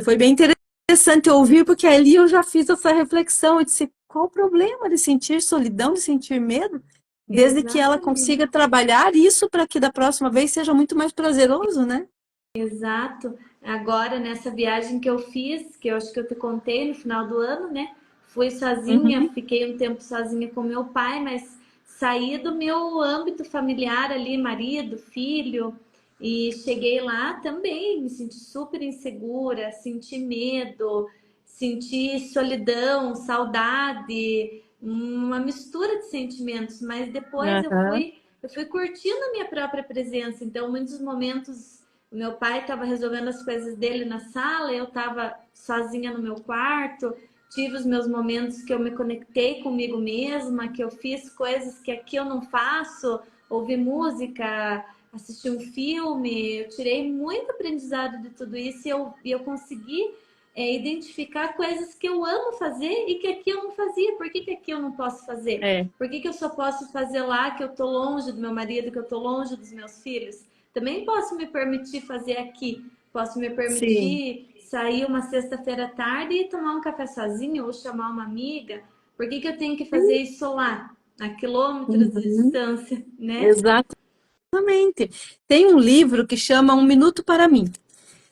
Foi bem interessante ouvir, porque ali eu já fiz essa reflexão. Eu disse, qual o problema de sentir solidão, de sentir medo? Desde que ela Exatamente. consiga trabalhar isso para que da próxima vez seja muito mais prazeroso, né? Exato. Agora, nessa viagem que eu fiz, que eu acho que eu te contei no final do ano, né? Fui sozinha, Uhum. fiquei um tempo sozinha com meu pai, mas saí do meu âmbito familiar ali, marido, filho, e cheguei lá também, me senti super insegura, senti medo, senti solidão, saudade, uma mistura de sentimentos, mas depois Aham. eu fui curtindo a minha própria presença, então muitos momentos o meu pai estava resolvendo as coisas dele na sala, eu estava sozinha no meu quarto. Tive os meus momentos que eu me conectei comigo mesma, que eu fiz coisas que aqui eu não faço, ouvi música, assisti um filme. Eu tirei muito aprendizado de tudo isso e eu consegui identificar coisas que eu amo fazer e que aqui eu não fazia. Por que aqui eu não posso fazer? É, Por que eu só posso fazer lá que eu tô longe do meu marido, que eu tô longe dos meus filhos? Também posso me permitir fazer aqui. Posso me sim. permitir sair uma sexta-feira à tarde e tomar um café sozinho ou chamar uma amiga. Por que eu tenho que fazer isso lá, a quilômetros de Uhum. distância, né? Exatamente. Tem um livro que chama Um Minuto para Mim.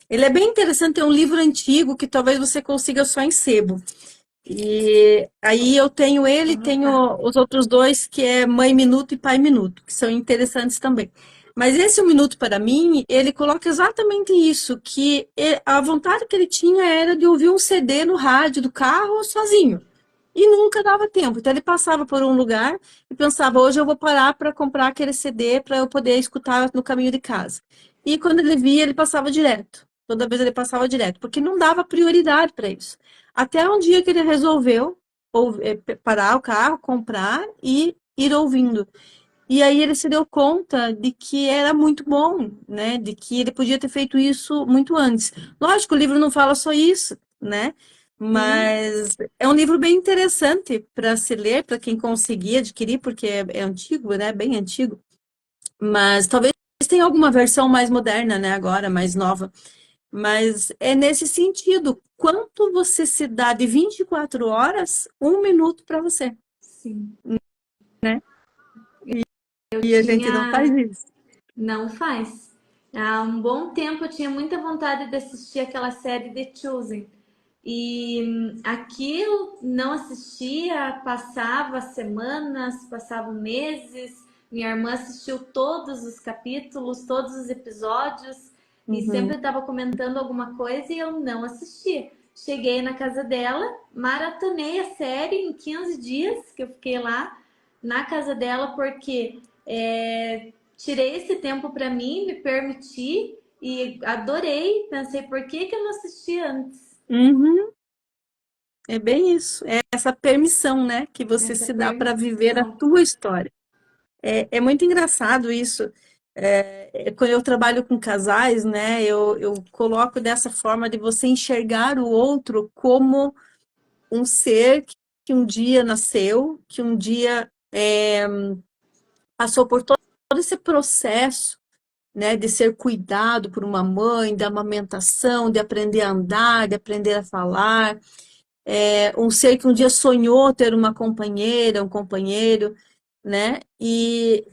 Ele é bem interessante, é um livro antigo que talvez você consiga só em sebo. E aí eu tenho ele, Vou tenho anotar. os outros dois, que é Mãe Minuto e Pai Minuto, que são interessantes também. Mas esse Um Minuto para Mim, ele coloca exatamente isso, que a vontade que ele tinha era de ouvir um CD no rádio do carro sozinho. E nunca dava tempo. Então ele passava por um lugar e pensava, hoje eu vou parar para comprar aquele CD para eu poder escutar no caminho de casa. E quando ele via, ele passava direto. Toda vez ele passava direto, porque não dava prioridade para isso. Até um dia que ele resolveu parar o carro, comprar e ir ouvindo. E aí ele se deu conta de que era muito bom, né? De que ele podia ter feito isso muito antes. Lógico, o livro não fala só isso, né? Sim, Mas é um livro bem interessante para se ler, para quem conseguir adquirir, porque é antigo, né? Bem antigo. Mas talvez tenha alguma versão mais moderna, né? Agora, mais nova. Mas é nesse sentido. Quanto você se dá de 24 horas, 1 minuto para você, sim. né? Eu E a gente não faz tinha. isso. Não faz. Há um bom tempo eu tinha muita vontade de assistir aquela série The Chosen. E aqui eu não assistia, passava semanas, passavam meses. Minha irmã assistiu todos os capítulos, todos os episódios e Uhum. sempre estava comentando alguma coisa e eu não assistia. Cheguei na casa dela, maratonei a série em 15 dias que eu fiquei lá na casa dela, porque tirei esse tempo para mim, me permiti e adorei. Pensei, por que que eu não assisti antes? Uhum. É bem isso, é essa permissão, né, que você Essa se dá para viver a permissão. tua história. É muito engraçado isso. Quando eu trabalho com casais, né, eu coloco dessa forma de você enxergar o outro como um ser que um dia nasceu, que um dia passou por todo esse processo, né, de ser cuidado por uma mãe, da amamentação, de aprender a andar, de aprender a falar. Um ser que um dia sonhou ter uma companheira, um companheiro, né? E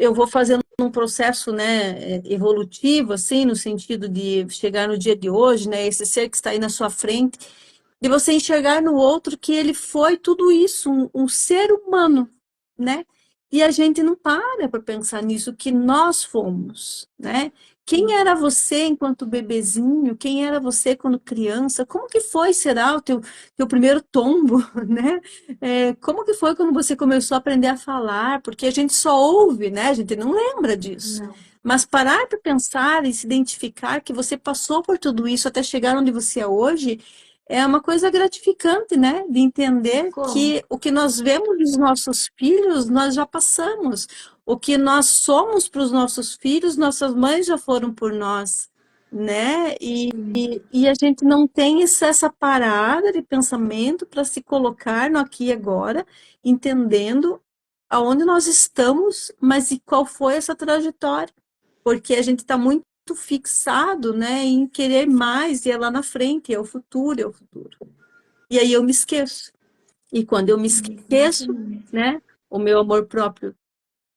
eu vou fazendo um processo, né, evolutivo, assim, no sentido de chegar no dia de hoje, né? Esse ser que está aí na sua frente, de você enxergar no outro que ele foi tudo isso, um ser humano, né? E a gente não para pensar nisso, que nós fomos, né? Quem era você enquanto bebezinho? Quem era você quando criança? Como que foi, será, o teu primeiro tombo, né? Como que foi quando você começou a aprender a falar? Porque a gente só ouve, né? A gente não lembra disso. Não. Mas parar para pensar e se identificar que você passou por tudo isso até chegar onde você é hoje, é uma coisa gratificante, né? De entender Como? que o que nós vemos dos nossos filhos, nós já passamos. O que nós somos para os nossos filhos, nossas mães já foram por nós, né? E a gente não tem essa parada de pensamento para se colocar no aqui e agora, entendendo aonde nós estamos, mas e qual foi essa trajetória. Porque a gente está muito fixado, né, em querer mais, e é lá na frente, é o futuro, é o futuro. E aí eu me esqueço. E quando eu me esqueço, Exatamente. né, o meu amor próprio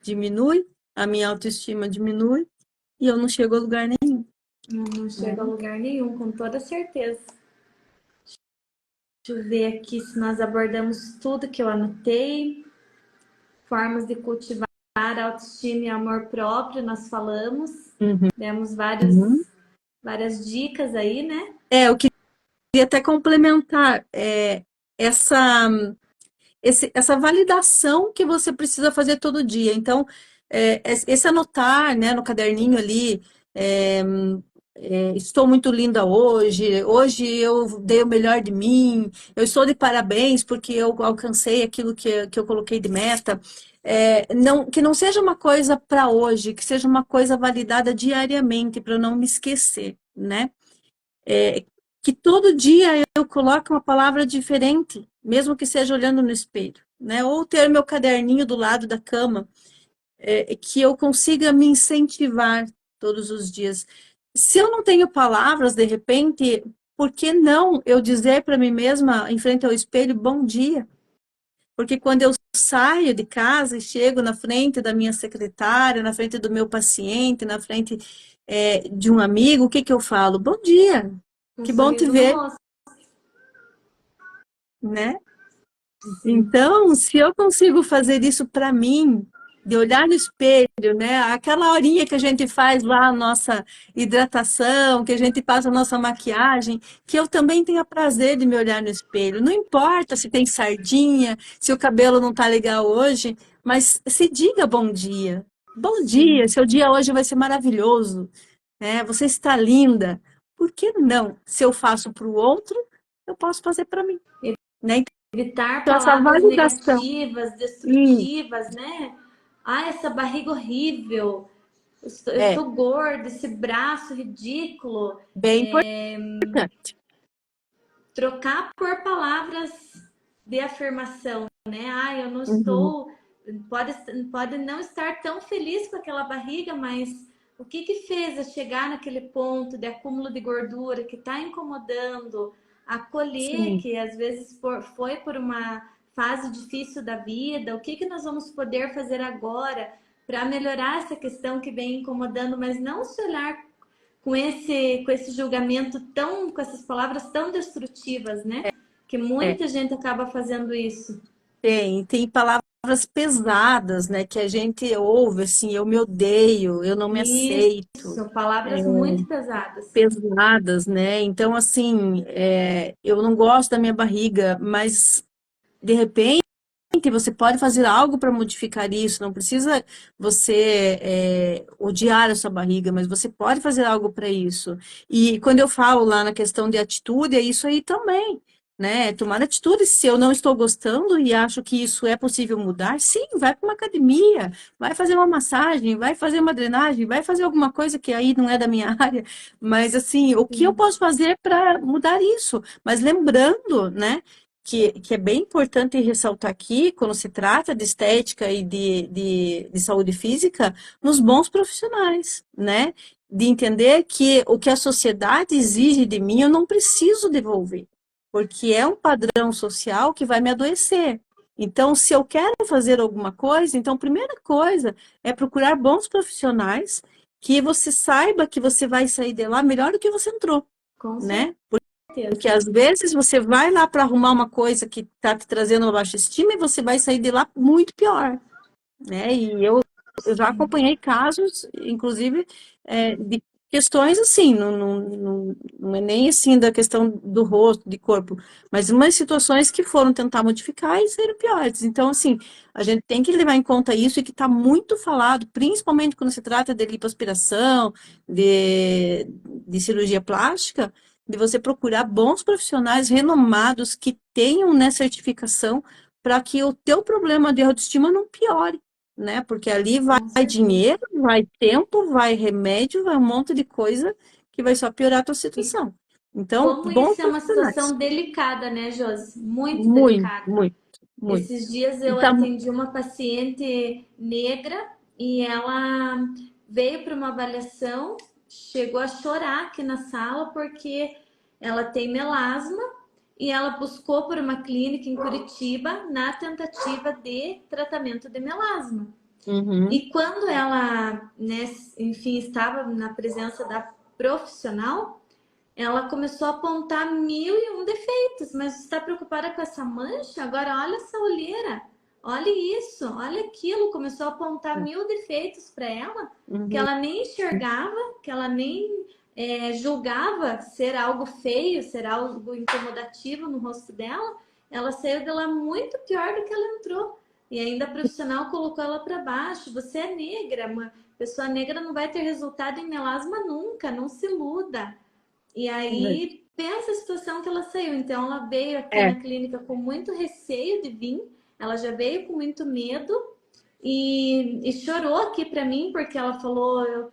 diminui, a minha autoestima diminui, e eu não chego a lugar nenhum, Eu não chego a né? lugar nenhum, com toda certeza. Deixa eu ver aqui se nós abordamos tudo que eu anotei. Formas de cultivar autoestima e amor próprio, nós falamos. Uhum. Demos Uhum. várias dicas aí, né? Eu queria até complementar essa essa validação que você precisa fazer todo dia. Então, esse anotar, né, no caderninho ali, é, estou muito linda hoje eu dei o melhor de mim, eu estou de parabéns porque eu alcancei aquilo que eu coloquei de meta. Não, que não seja uma coisa para hoje, que seja uma coisa validada diariamente, para eu não me esquecer, né? Que todo dia eu coloque uma palavra diferente, mesmo que seja olhando no espelho, né? Ou ter meu caderninho do lado da cama, que eu consiga me incentivar todos os dias. Se eu não tenho palavras, de repente, por que não eu dizer para mim mesma, em frente ao espelho, bom dia? Porque quando eu saio de casa e chego na frente da minha secretária, na frente do meu paciente, na frente, de um amigo, o que que eu falo? Bom dia, Um que bom te sorriso no ver, rosto. né? Sim. Então, se eu consigo fazer isso para mim, de olhar no espelho, né? Aquela horinha que a gente faz lá a nossa hidratação, que a gente passa a nossa maquiagem, que eu também tenha prazer de me olhar no espelho. Não importa se tem sardinha, se o cabelo não tá legal hoje, mas se diga bom dia. Bom dia, Sim. seu dia hoje vai ser maravilhoso, né? Você está linda. Por que não? Se eu faço para o outro, eu posso fazer para mim, né? Evitar Então, essa palavras validação. negativas, Hum, destrutivas, né? Ah, essa barriga horrível, eu é estou gorda, esse braço ridículo. bem importante. Trocar por palavras de afirmação, né? Ah, eu não Uhum, estou. Pode, pode não estar tão feliz com aquela barriga, mas o que que fez a chegar naquele ponto de acúmulo de gordura que está incomodando, acolher sim. que às vezes foi por uma fase difícil da vida, o que que nós vamos poder fazer agora para melhorar essa questão que vem incomodando, mas não se olhar com esse julgamento tão, com essas palavras tão destrutivas, né? Que É, muita gente acaba fazendo isso. tem palavras pesadas, né, que a gente ouve assim, eu me odeio, eu não me aceito, Isso, palavras muito pesadas. pesadas, né? Então, assim, eu não gosto da minha barriga, mas de repente você pode fazer algo para modificar isso, não precisa você odiar a sua barriga, mas você pode fazer algo para isso. E quando eu falo lá na questão de atitude, é isso aí também, né? Tomar atitude, se eu não estou gostando e acho que isso é possível mudar, sim, vai para uma academia, vai fazer uma massagem, vai fazer uma drenagem, vai fazer alguma coisa que aí não é da minha área, mas assim, o que eu Sim, posso fazer para mudar isso? Mas lembrando, né? Que é bem importante ressaltar aqui, quando se trata de estética e de saúde física, nos bons profissionais, né? De entender que o que a sociedade exige de mim, eu não preciso devolver, porque é um padrão social que vai me adoecer. Então, se eu quero fazer alguma coisa, então, a primeira coisa é procurar bons profissionais que você saiba que você vai sair de lá melhor do que você entrou, com né? Porque certeza. às vezes você vai lá para arrumar uma coisa que está te trazendo uma baixa estima e você vai sair de lá muito pior, né? E eu já Sim. acompanhei casos, inclusive, de questões assim, não é nem assim da questão do rosto, de corpo, mas umas situações que foram tentar modificar e saíram piores. Então, assim, a gente tem que levar em conta isso e que está muito falado, principalmente quando se trata de lipoaspiração, de cirurgia plástica, de você procurar bons profissionais renomados que tenham, né, certificação para que o teu problema de autoestima não piore, né? Porque ali vai Com certeza. dinheiro, vai tempo, vai remédio, vai um monte de coisa que vai só piorar a tua E situação. Então, como bons isso é uma profissionais. situação delicada, né, Josi? Muito Muito, delicada. muito, muito. Esses dias eu Então, atendi uma paciente negra e ela veio para uma avaliação, chegou a chorar aqui na sala porque ela tem melasma e ela buscou por uma clínica em Curitiba na tentativa de tratamento de melasma. uhum, E quando ela, né, enfim, estava na presença da profissional, ela começou a apontar mil e um defeitos, mas você está preocupada com essa mancha? Agora olha essa olheira, olha isso, olha aquilo. Começou a apontar mil defeitos para ela que uhum, ela nem enxergava, que ela nem julgava ser algo feio, ser algo incomodativo no rosto dela. Ela saiu de lá muito pior do que ela entrou. E ainda a profissional colocou ela para baixo. Você é negra, uma pessoa negra não vai ter resultado em melasma nunca, não se iluda. E aí, pensa a situação que ela saiu. Então, ela veio aqui é, na clínica com muito receio de vir, ela já veio com muito medo e chorou aqui para mim, porque ela falou: eu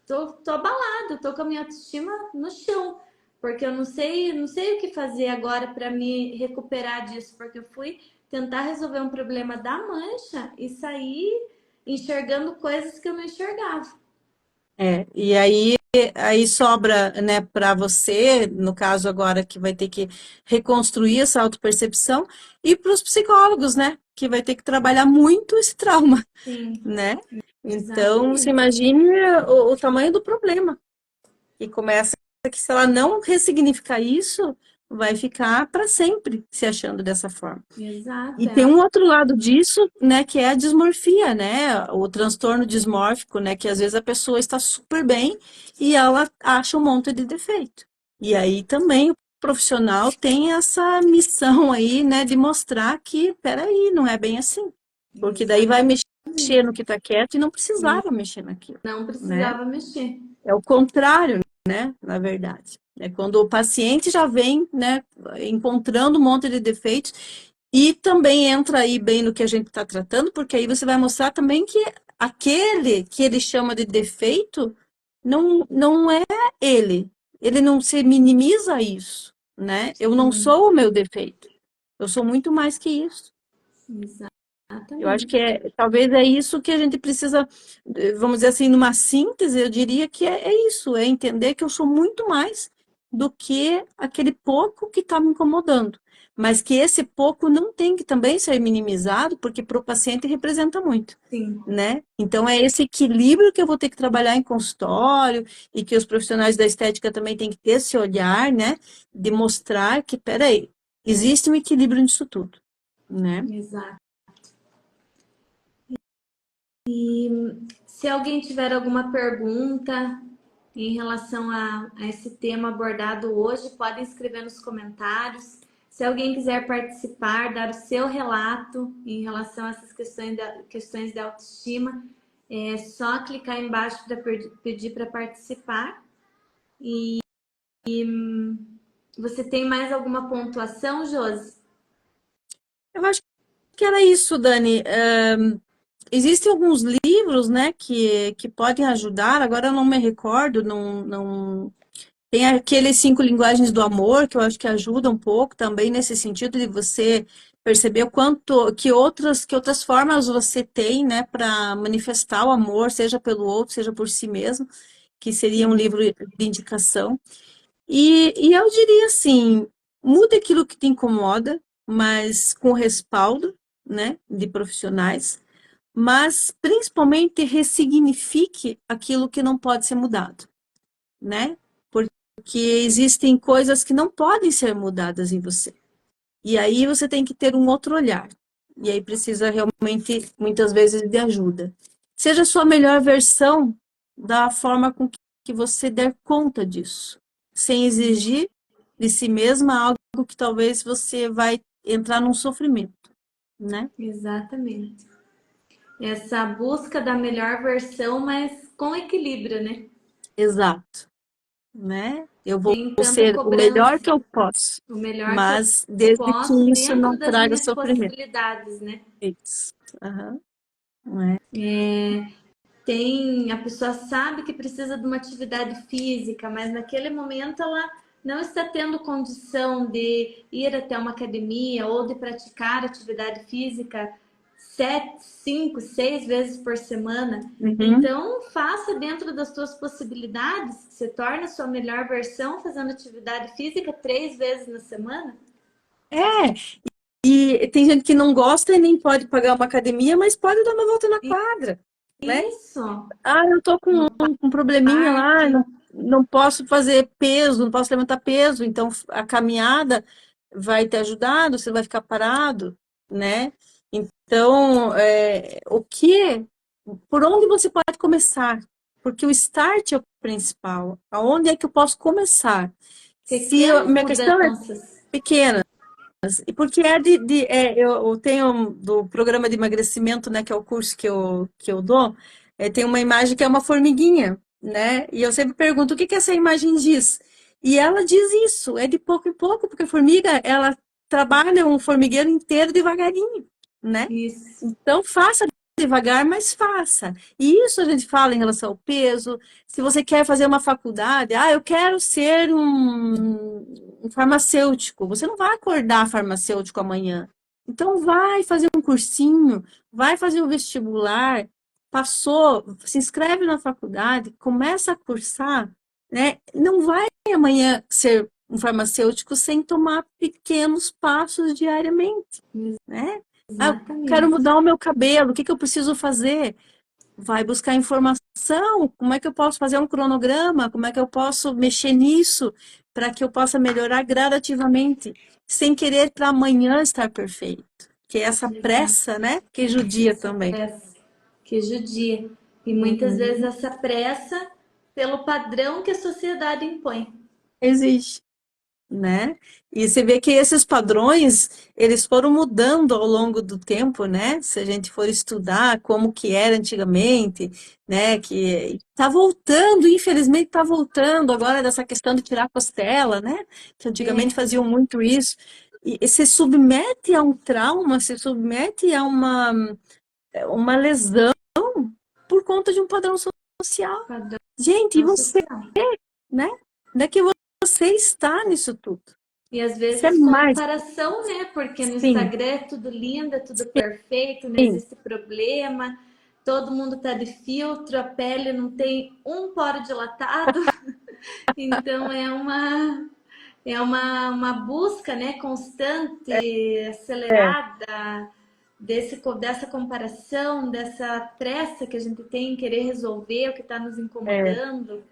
tô abalada, eu tô com a minha autoestima no chão, porque eu não sei o que fazer agora para me recuperar disso, porque eu fui tentar resolver um problema da mancha e saí enxergando coisas que eu não enxergava. e aí sobra, né, para você, no caso agora que vai ter que reconstruir essa autopercepção, e para os psicólogos, né, que vai ter que trabalhar muito esse trauma, Sim, né? Então, você exatamente. imagine o tamanho do problema. E começa que se ela não ressignificar isso, vai ficar para sempre se achando dessa forma. Exato. E tem um outro lado disso, né, que é a dismorfia, né, o transtorno dismórfico, né, que às vezes a pessoa está super bem e ela acha um monte de defeito. E aí também o profissional tem essa missão aí, né, de mostrar que, peraí, não é bem assim. Porque daí vai mexer no que está quieto e não precisava mexer naquilo, Não né? precisava mexer. É o contrário, né, na verdade. É quando o paciente já vem, né, encontrando um monte de defeitos e também entra aí bem no que a gente está tratando, porque aí você vai mostrar também que aquele que ele chama de defeito não é ele. Ele não se minimiza isso, né? Eu não sou o meu defeito. Eu sou muito mais que isso. Eu acho que Exatamente. talvez é isso que a gente precisa, vamos dizer assim, numa síntese, eu diria que é isso, é entender que eu sou muito mais do que aquele pouco que está me incomodando. Mas que esse pouco não tem que também ser minimizado, porque para o paciente representa muito, Sim. né? Então é esse equilíbrio que eu vou ter que trabalhar em consultório e que os profissionais da estética também têm que ter esse olhar, né? De mostrar que, peraí, existe um equilíbrio nisso tudo, né? Exato. E se alguém tiver alguma pergunta em relação a esse tema abordado hoje, pode escrever nos comentários. Se alguém quiser participar, dar o seu relato em relação a essas questões de autoestima, é só clicar embaixo para pedir para participar. E você tem mais alguma pontuação, Josi? Eu acho que era isso, Dani. Existem alguns livros, né, que podem ajudar, agora eu não me recordo, não... Tem aqueles 5 linguagens do amor, que eu acho que ajuda um pouco também nesse sentido de você perceber o quanto, que outras formas você tem, né, para manifestar o amor, seja pelo outro, seja por si mesmo, que seria um livro de indicação. E eu diria assim, muda aquilo que te incomoda, mas com respaldo, né, de profissionais, mas principalmente ressignifique aquilo que não pode ser mudado, né? Porque existem coisas que não podem ser mudadas em você. E aí você tem que ter um outro olhar. E aí precisa realmente, muitas vezes, de ajuda. Seja a sua melhor versão da forma com que você der conta disso, sem exigir de si mesma algo que talvez você vai entrar num sofrimento, né? Exatamente. Essa busca da melhor versão, mas com equilíbrio, né? Exato, né? Eu vou Sem tanta ser o melhor cobrança. que eu posso, O melhor que eu mas desde que posso isso dentro não das traga minhas sofrimento. possibilidades, né? Isso. Aham. É. A pessoa sabe que precisa de uma atividade física, mas naquele momento ela não está tendo condição de ir até uma academia ou de praticar atividade física 7, 5, 6 vezes por semana. Uhum. Então, faça dentro das suas possibilidades, se torne a sua melhor versão fazendo atividade física 3 vezes na semana. É, e tem gente que não gosta e nem pode pagar uma academia, mas pode dar uma volta na quadra, né? Isso, Ah, eu tô com um probleminha lá, parque. não posso fazer peso, não posso levantar peso, então a caminhada vai te ajudar, você vai ficar parado, né? Então, por onde você pode começar? Porque o start é o principal. Aonde é que eu posso começar? Se Pequenas minha questão é mudanças. pequena, e porque eu tenho do programa de emagrecimento, né, que é o curso que eu dou, tem uma imagem que é uma formiguinha, né? E eu sempre pergunto o que que essa imagem diz. E ela diz isso, é de pouco em pouco, porque a formiga, ela trabalha um formigueiro inteiro devagarinho, né? Isso. Então, faça devagar, mas faça. E isso a gente fala em relação ao peso. Se você quer fazer uma faculdade, eu quero ser um farmacêutico. Você não vai acordar farmacêutico amanhã. Então, vai fazer um cursinho, vai fazer o vestibular, passou, se inscreve na faculdade, começa a cursar, né? Não vai amanhã ser um farmacêutico sem tomar pequenos passos diariamente, né? Eu quero Exatamente. mudar o meu cabelo, o que que eu preciso fazer? vai buscar informação, como é que eu posso fazer um cronograma, como é que eu posso mexer nisso para que eu possa melhorar gradativamente, sem querer para amanhã estar perfeito. Que é essa Exato. pressa, né, que judia Essa também. pressa que judia. E muitas vezes Uhum. essa pressa pelo padrão que a sociedade impõe. Existe. Né? E você vê que esses padrões, eles foram mudando ao longo do tempo, né? Se a gente for estudar como que era antigamente, né? Que está voltando, infelizmente está voltando agora dessa questão de tirar a costela, né? Que antigamente É, faziam muito isso. E se submete a um trauma, se submete a uma lesão por conta de um padrão social. padrão Gente, e você, social. né? Onde é que você está nisso tudo? E às Você é vezes mais. comparação, né? Porque no Sim, Instagram é tudo lindo, é tudo perfeito, não sim, existe problema, todo mundo tá de filtro, a pele não tem um poro dilatado. Então uma busca, né, constante, é, acelerada dessa comparação, dessa pressa que a gente tem em querer resolver o que está nos é, incomodando.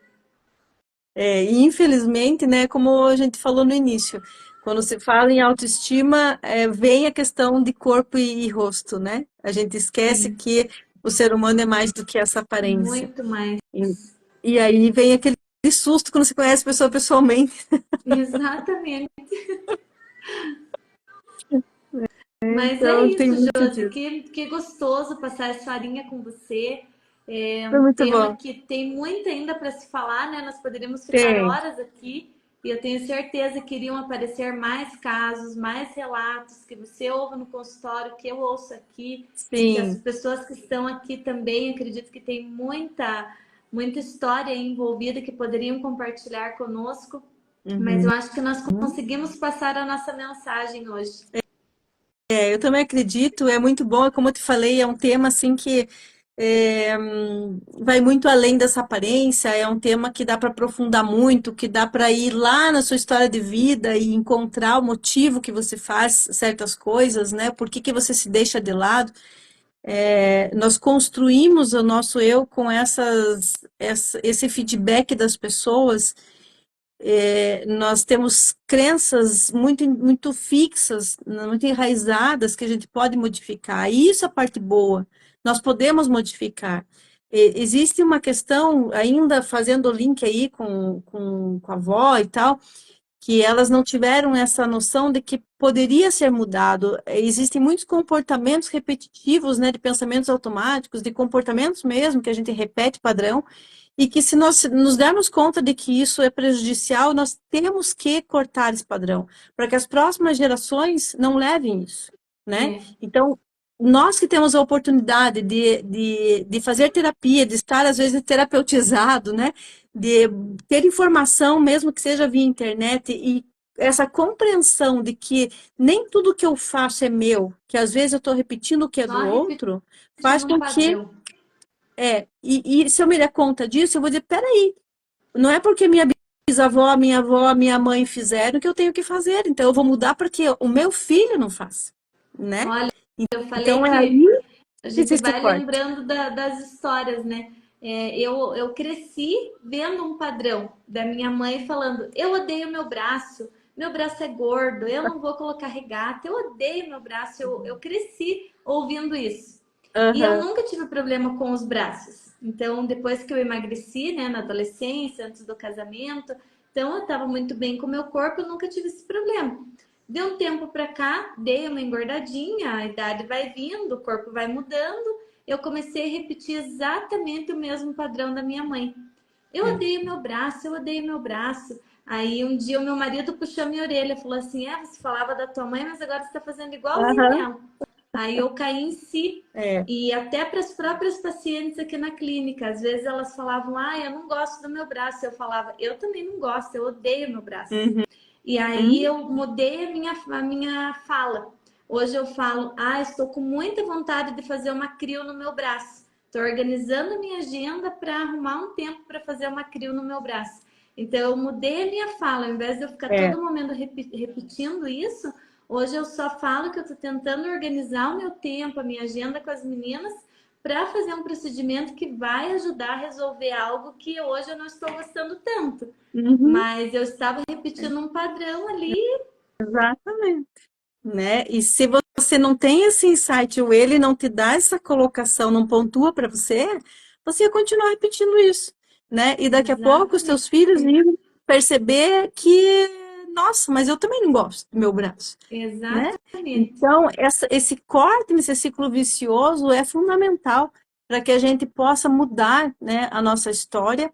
e infelizmente, né, como a gente falou no início, quando se fala em autoestima, vem a questão de corpo e rosto, né? A gente esquece Sim, que o ser humano é mais do que essa aparência. muito mais. E, e aí vem aquele susto quando se conhece a pessoa pessoalmente. Exatamente. Mas é Então tem isso, muito Josi, disso. que gostoso passar essa horinha com você. É Foi um muito tema bom. que tem muito ainda para se falar, né? Nós poderíamos ficar Tem, horas aqui e eu tenho certeza que iriam aparecer mais casos, mais relatos que você ouve no consultório, que eu ouço aqui e que as sim. pessoas que estão aqui também acredito que tem muita história envolvida que poderiam compartilhar conosco. Mas eu Uhum. acho que nós conseguimos passar a nossa mensagem hoje. Eu também acredito, é muito bom, como eu te falei, é um tema assim que vai muito além dessa aparência, é um tema que dá para aprofundar muito, que dá para ir lá na sua história de vida e encontrar o motivo que você faz certas coisas, né? Por que que você se deixa de lado? Nós construímos o nosso eu com esse feedback das pessoas. Nós temos crenças muito fixas, muito enraizadas que a gente pode modificar. E isso é a parte boa. Nós podemos modificar. Existe uma questão, ainda fazendo o link aí com a avó e tal, que elas não tiveram essa noção de que poderia ser mudado. Existem muitos comportamentos repetitivos, né, de pensamentos automáticos, de comportamentos mesmo, que a gente repete padrão, e que se nós nos dermos conta de que isso é prejudicial, nós temos que cortar esse padrão, para que as próximas gerações não levem isso, né? É, Então, nós que temos a oportunidade de fazer terapia, de estar, às vezes, terapeutizado, né? De ter informação, mesmo que seja via internet, e essa compreensão de que nem tudo que eu faço é meu, que às vezes eu estou repetindo o que é só do outro, faz repetindo um com que padrão. e se eu me der conta disso, eu vou dizer, peraí, não é porque minha bisavó, minha avó, minha mãe fizeram que eu tenho que fazer, então eu vou mudar para que o meu filho não faça, né? Olha, eu falei Então é que aí a que gente existe o vai corte. lembrando das histórias, né? Eu cresci vendo um padrão da minha mãe falando: eu odeio meu braço é gordo, eu não vou colocar regata, eu odeio meu braço. Eu cresci ouvindo isso. E eu Aham, nunca tive problema com os braços. Então, depois que eu emagreci, né, na adolescência, antes do casamento, então eu estava muito bem com o meu corpo, eu nunca tive esse problema. De um tempo para cá, dei uma engordadinha, a idade vai vindo, o corpo vai mudando. Eu comecei a repetir exatamente o mesmo padrão da minha mãe. Eu é. odeio meu braço, eu odeio meu braço. Aí um dia o meu marido puxou a minha orelha e falou assim: você falava da tua mãe, mas agora você está fazendo igualzinho Aham, ela. Aí eu caí em si. é. E até para as próprias pacientes aqui na clínica, às vezes elas falavam: eu não gosto do meu braço. Eu falava: eu também não gosto, eu odeio meu braço. Uhum, E aí eu mudei a minha fala. Hoje eu falo: estou com muita vontade de fazer uma crio no meu braço. Estou organizando a minha agenda para arrumar um tempo para fazer uma crio no meu braço. Então eu mudei a minha fala, ao invés de eu ficar é. todo momento repetindo isso, hoje eu só falo que eu estou tentando organizar o meu tempo, a minha agenda com as meninas, para fazer um procedimento que vai ajudar a resolver algo que hoje eu não estou gostando tanto. Uhum, Mas eu estava repetindo um padrão ali. exatamente. Né? E se você não tem esse insight, ou ele não te dá essa colocação, não pontua para você, você ia continuar repetindo isso, né? E daqui a pouco os Exatamente, teus filhos iam perceber que, nossa, mas eu também não gosto do meu braço, né? exatamente. Então, esse corte nesse ciclo vicioso é fundamental para que a gente possa mudar, né, a nossa história,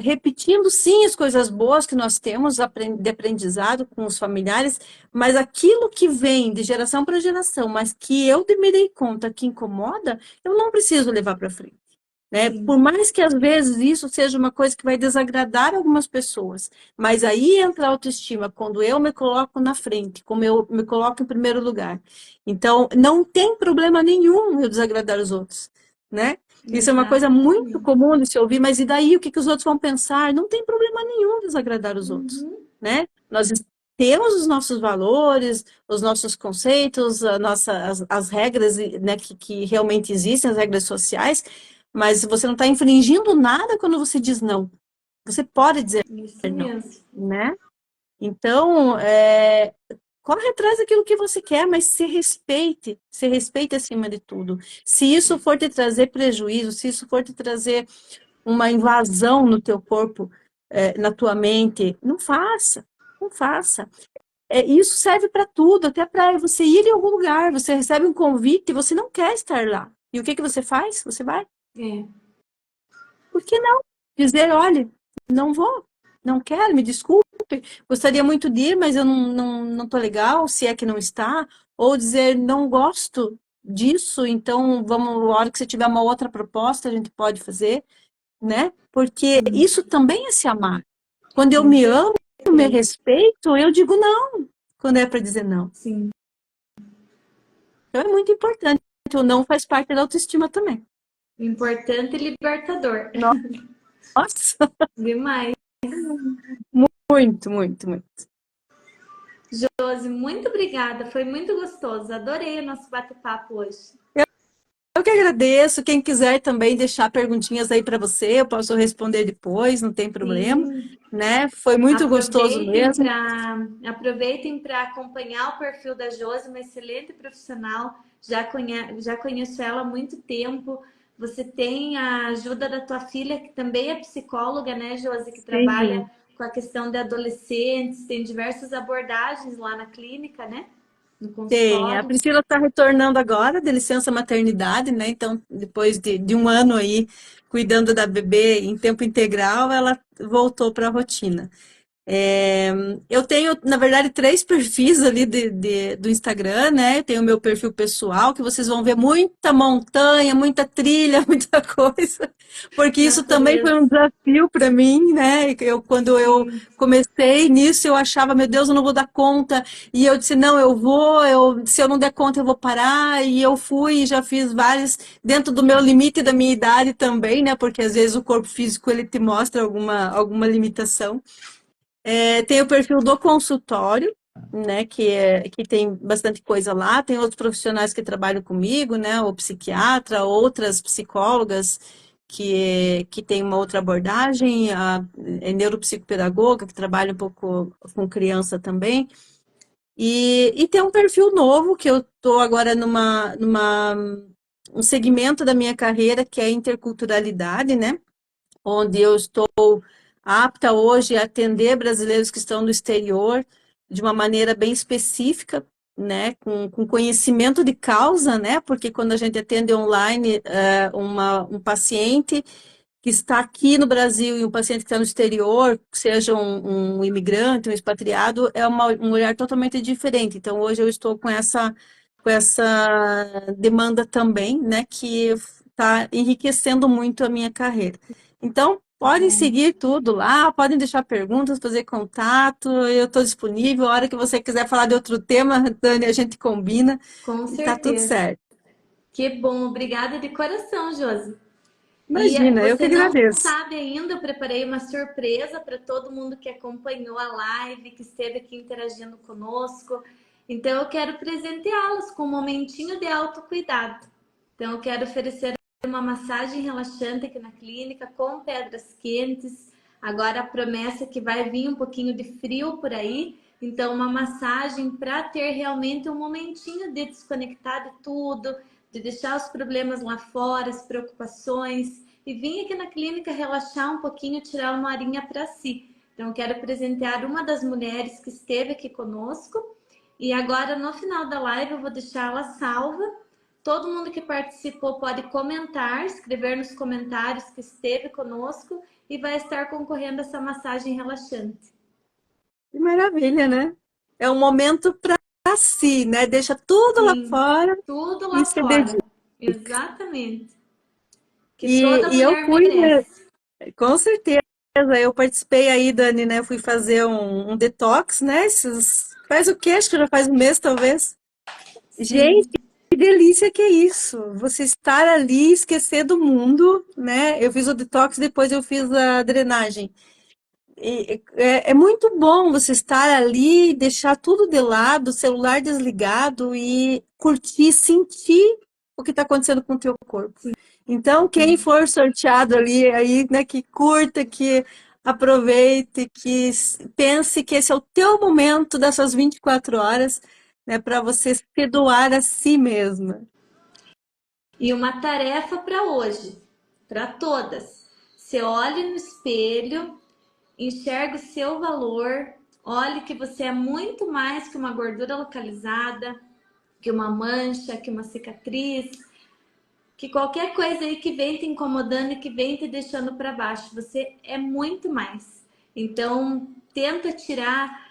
repetindo sim as coisas boas que nós temos de aprendizado com os familiares, mas aquilo que vem de geração para geração, mas que eu me dei conta que incomoda, eu não preciso levar para frente. Né? Por Sim, mais que às vezes isso seja uma coisa que vai desagradar algumas pessoas, mas aí entra a autoestima, quando eu me coloco na frente, como eu me coloco em primeiro lugar. Então, não tem problema nenhum eu desagradar os outros, né? Isso é uma coisa muito exatamente. comum de se ouvir, mas e daí o que que os outros vão pensar? Não tem problema nenhum desagradar os outros, Uhum, né? Nós temos os nossos valores, os nossos conceitos, as regras, né, que realmente existem, as regras sociais, mas você não está infringindo nada quando você diz não. Você pode dizer isso não, mesmo. né? Então, corre atrás daquilo que você quer, mas se respeite acima de tudo. Se isso for te trazer prejuízo, se isso for te trazer uma invasão no teu corpo, na tua mente, não faça, não faça. Isso serve para tudo, até para você ir em algum lugar. Você recebe um convite e você não quer estar lá. E o que que você faz? Você vai? É, Por que não? Dizer, olha, não vou, não quero, me desculpe, gostaria muito de ir, mas eu não tô legal, se é que não está. Ou dizer, não gosto disso, então vamos, a hora que você tiver uma outra proposta, a gente pode fazer, né? Porque sim, isso também é se amar. Quando eu com me amo, me certeza. respeito, eu digo não, quando é para dizer não. Sim, Então é muito importante. O não faz parte da autoestima também. importante e libertador. Nossa, Demais. muito, muito, muito. Josi, muito obrigada. Foi muito gostoso. Adorei o nosso bate-papo hoje. Eu que agradeço. Quem quiser também deixar perguntinhas aí para você, eu posso responder depois, não tem problema, Sim, né? Foi muito gostoso mesmo. aproveitem para acompanhar o perfil da Josi, uma excelente profissional. Já conheço ela há muito tempo. Você tem a ajuda da tua filha, que também é psicóloga, né, Josi, que trabalha Sim, com a questão de adolescentes, tem diversas abordagens lá na clínica, né? No tem. A consultório. Priscila está retornando agora de licença maternidade, né? Então, depois de um ano aí cuidando da bebê em tempo integral, ela voltou para a rotina. É, eu tenho, na verdade, três perfis ali do Instagram, né? Eu tenho o meu perfil pessoal, que vocês vão ver muita montanha, muita trilha, muita coisa, porque isso também foi Natureza. um desafio para mim, né? Quando eu Sim. comecei nisso, eu achava, meu Deus, eu não vou dar conta, e eu disse, não, eu vou, se eu não der conta, eu vou parar, e eu fui e já fiz vários, dentro do meu limite da minha idade também, né? Porque às vezes o corpo físico ele te mostra alguma limitação. Tem o perfil do consultório, né, que tem bastante coisa lá. Tem outros profissionais que trabalham comigo, né, o psiquiatra, outras psicólogas que tem uma outra abordagem, a neuropsicopedagoga, que trabalha um pouco com criança também. E tem um perfil novo, que eu estou agora um segmento da minha carreira, que é a interculturalidade, né, onde eu estou apta hoje a atender brasileiros que estão no exterior de uma maneira bem específica, né, com conhecimento de causa, né, porque quando a gente atende online um paciente que está aqui no Brasil e um paciente que está no exterior, seja um imigrante, um expatriado, um olhar totalmente diferente. Então, hoje eu estou com essa demanda também, né, que está enriquecendo muito a minha carreira. Então, podem Bom, seguir tudo lá, podem deixar perguntas, fazer contato, eu estou disponível. A hora que você quiser falar de outro tema, Dani, a gente combina com e está tudo certeza. certo. Que bom, obrigada de coração, Josi. E Imagina, eu que você não agradeço. sabe ainda, eu preparei uma surpresa para todo mundo que acompanhou a live, que esteve aqui interagindo conosco. Então eu quero presenteá-los com um momentinho de autocuidado. Então, eu quero oferecer uma massagem relaxante aqui na clínica com pedras quentes. Agora a promessa é que vai vir um pouquinho de frio por aí. Então, uma massagem para ter realmente um momentinho de desconectar de tudo, de deixar os problemas lá fora, as preocupações, e vir aqui na clínica relaxar um pouquinho, tirar uma horinha para si. Então, quero presentear uma das mulheres que esteve aqui conosco. E agora, no final da live, eu vou deixar ela salva. Todo mundo que participou pode comentar, escrever nos comentários que esteve conosco e vai estar concorrendo a essa massagem relaxante. Que maravilha, né? É um momento para si, né? Deixa tudo lá Sim, fora tudo e lá se dedica. fora. Exatamente. Que toda E eu mulher fui, né, merece. com certeza, eu participei aí, Dani, né? Fui fazer um detox, né? Faz o quê? Acho que já faz um mês, talvez. Gente, Sim, que delícia que é isso! Você estar ali, esquecer do mundo, né? Eu fiz o detox, depois eu fiz a drenagem. É muito bom você estar ali, deixar tudo de lado, o celular desligado e curtir, sentir o que está acontecendo com o teu corpo. Então, quem sim. for sorteado ali, aí, né, que curta, que aproveite, pense que esse é o teu momento dessas 24 horas, né, para você se doar a si mesma. E uma tarefa para hoje, para todas. Você olhe no espelho, enxerga o seu valor, olhe que você é muito mais que uma gordura localizada, que uma mancha, que uma cicatriz, que qualquer coisa aí que vem te incomodando e que vem te deixando para baixo, você é muito mais. Então, tenta tirar,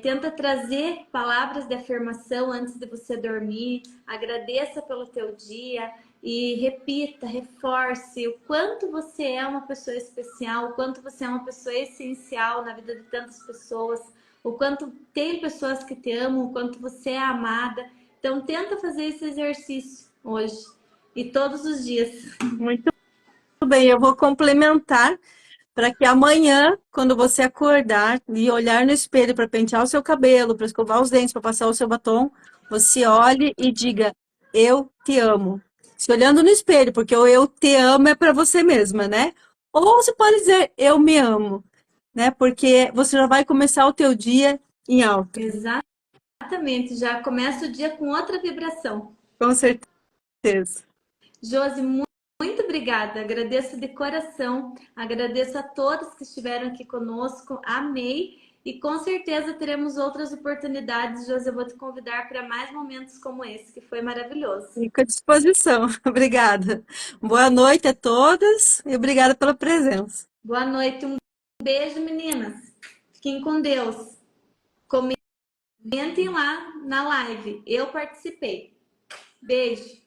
tenta trazer palavras de afirmação antes de você dormir, agradeça pelo teu dia e repita, reforce o quanto você é uma pessoa especial, o quanto você é uma pessoa essencial na vida de tantas pessoas, o quanto tem pessoas que te amam, o quanto você é amada. Então, tenta fazer esse exercício hoje. E todos os dias. Muito bem, eu vou complementar para que amanhã, quando você acordar e olhar no espelho para pentear o seu cabelo, para escovar os dentes, para passar o seu batom, você olhe e diga: Eu te amo. Se olhando no espelho, porque o eu te amo é para você mesma, né? Ou você pode dizer: Eu me amo, né? Porque você já vai começar o teu dia em alta. Exatamente. Já começa o dia com outra vibração. Com certeza. Josi, muito obrigada. Agradeço de coração. Agradeço a todos que estiveram aqui conosco. Amei. E com certeza teremos outras oportunidades, Josi. Eu vou te convidar para mais momentos como esse, que foi maravilhoso. Fico à disposição. Obrigada. Boa noite a todas e obrigada pela presença. Boa noite. Um beijo, meninas. Fiquem com Deus. Comentem lá na live. Eu participei. Beijo.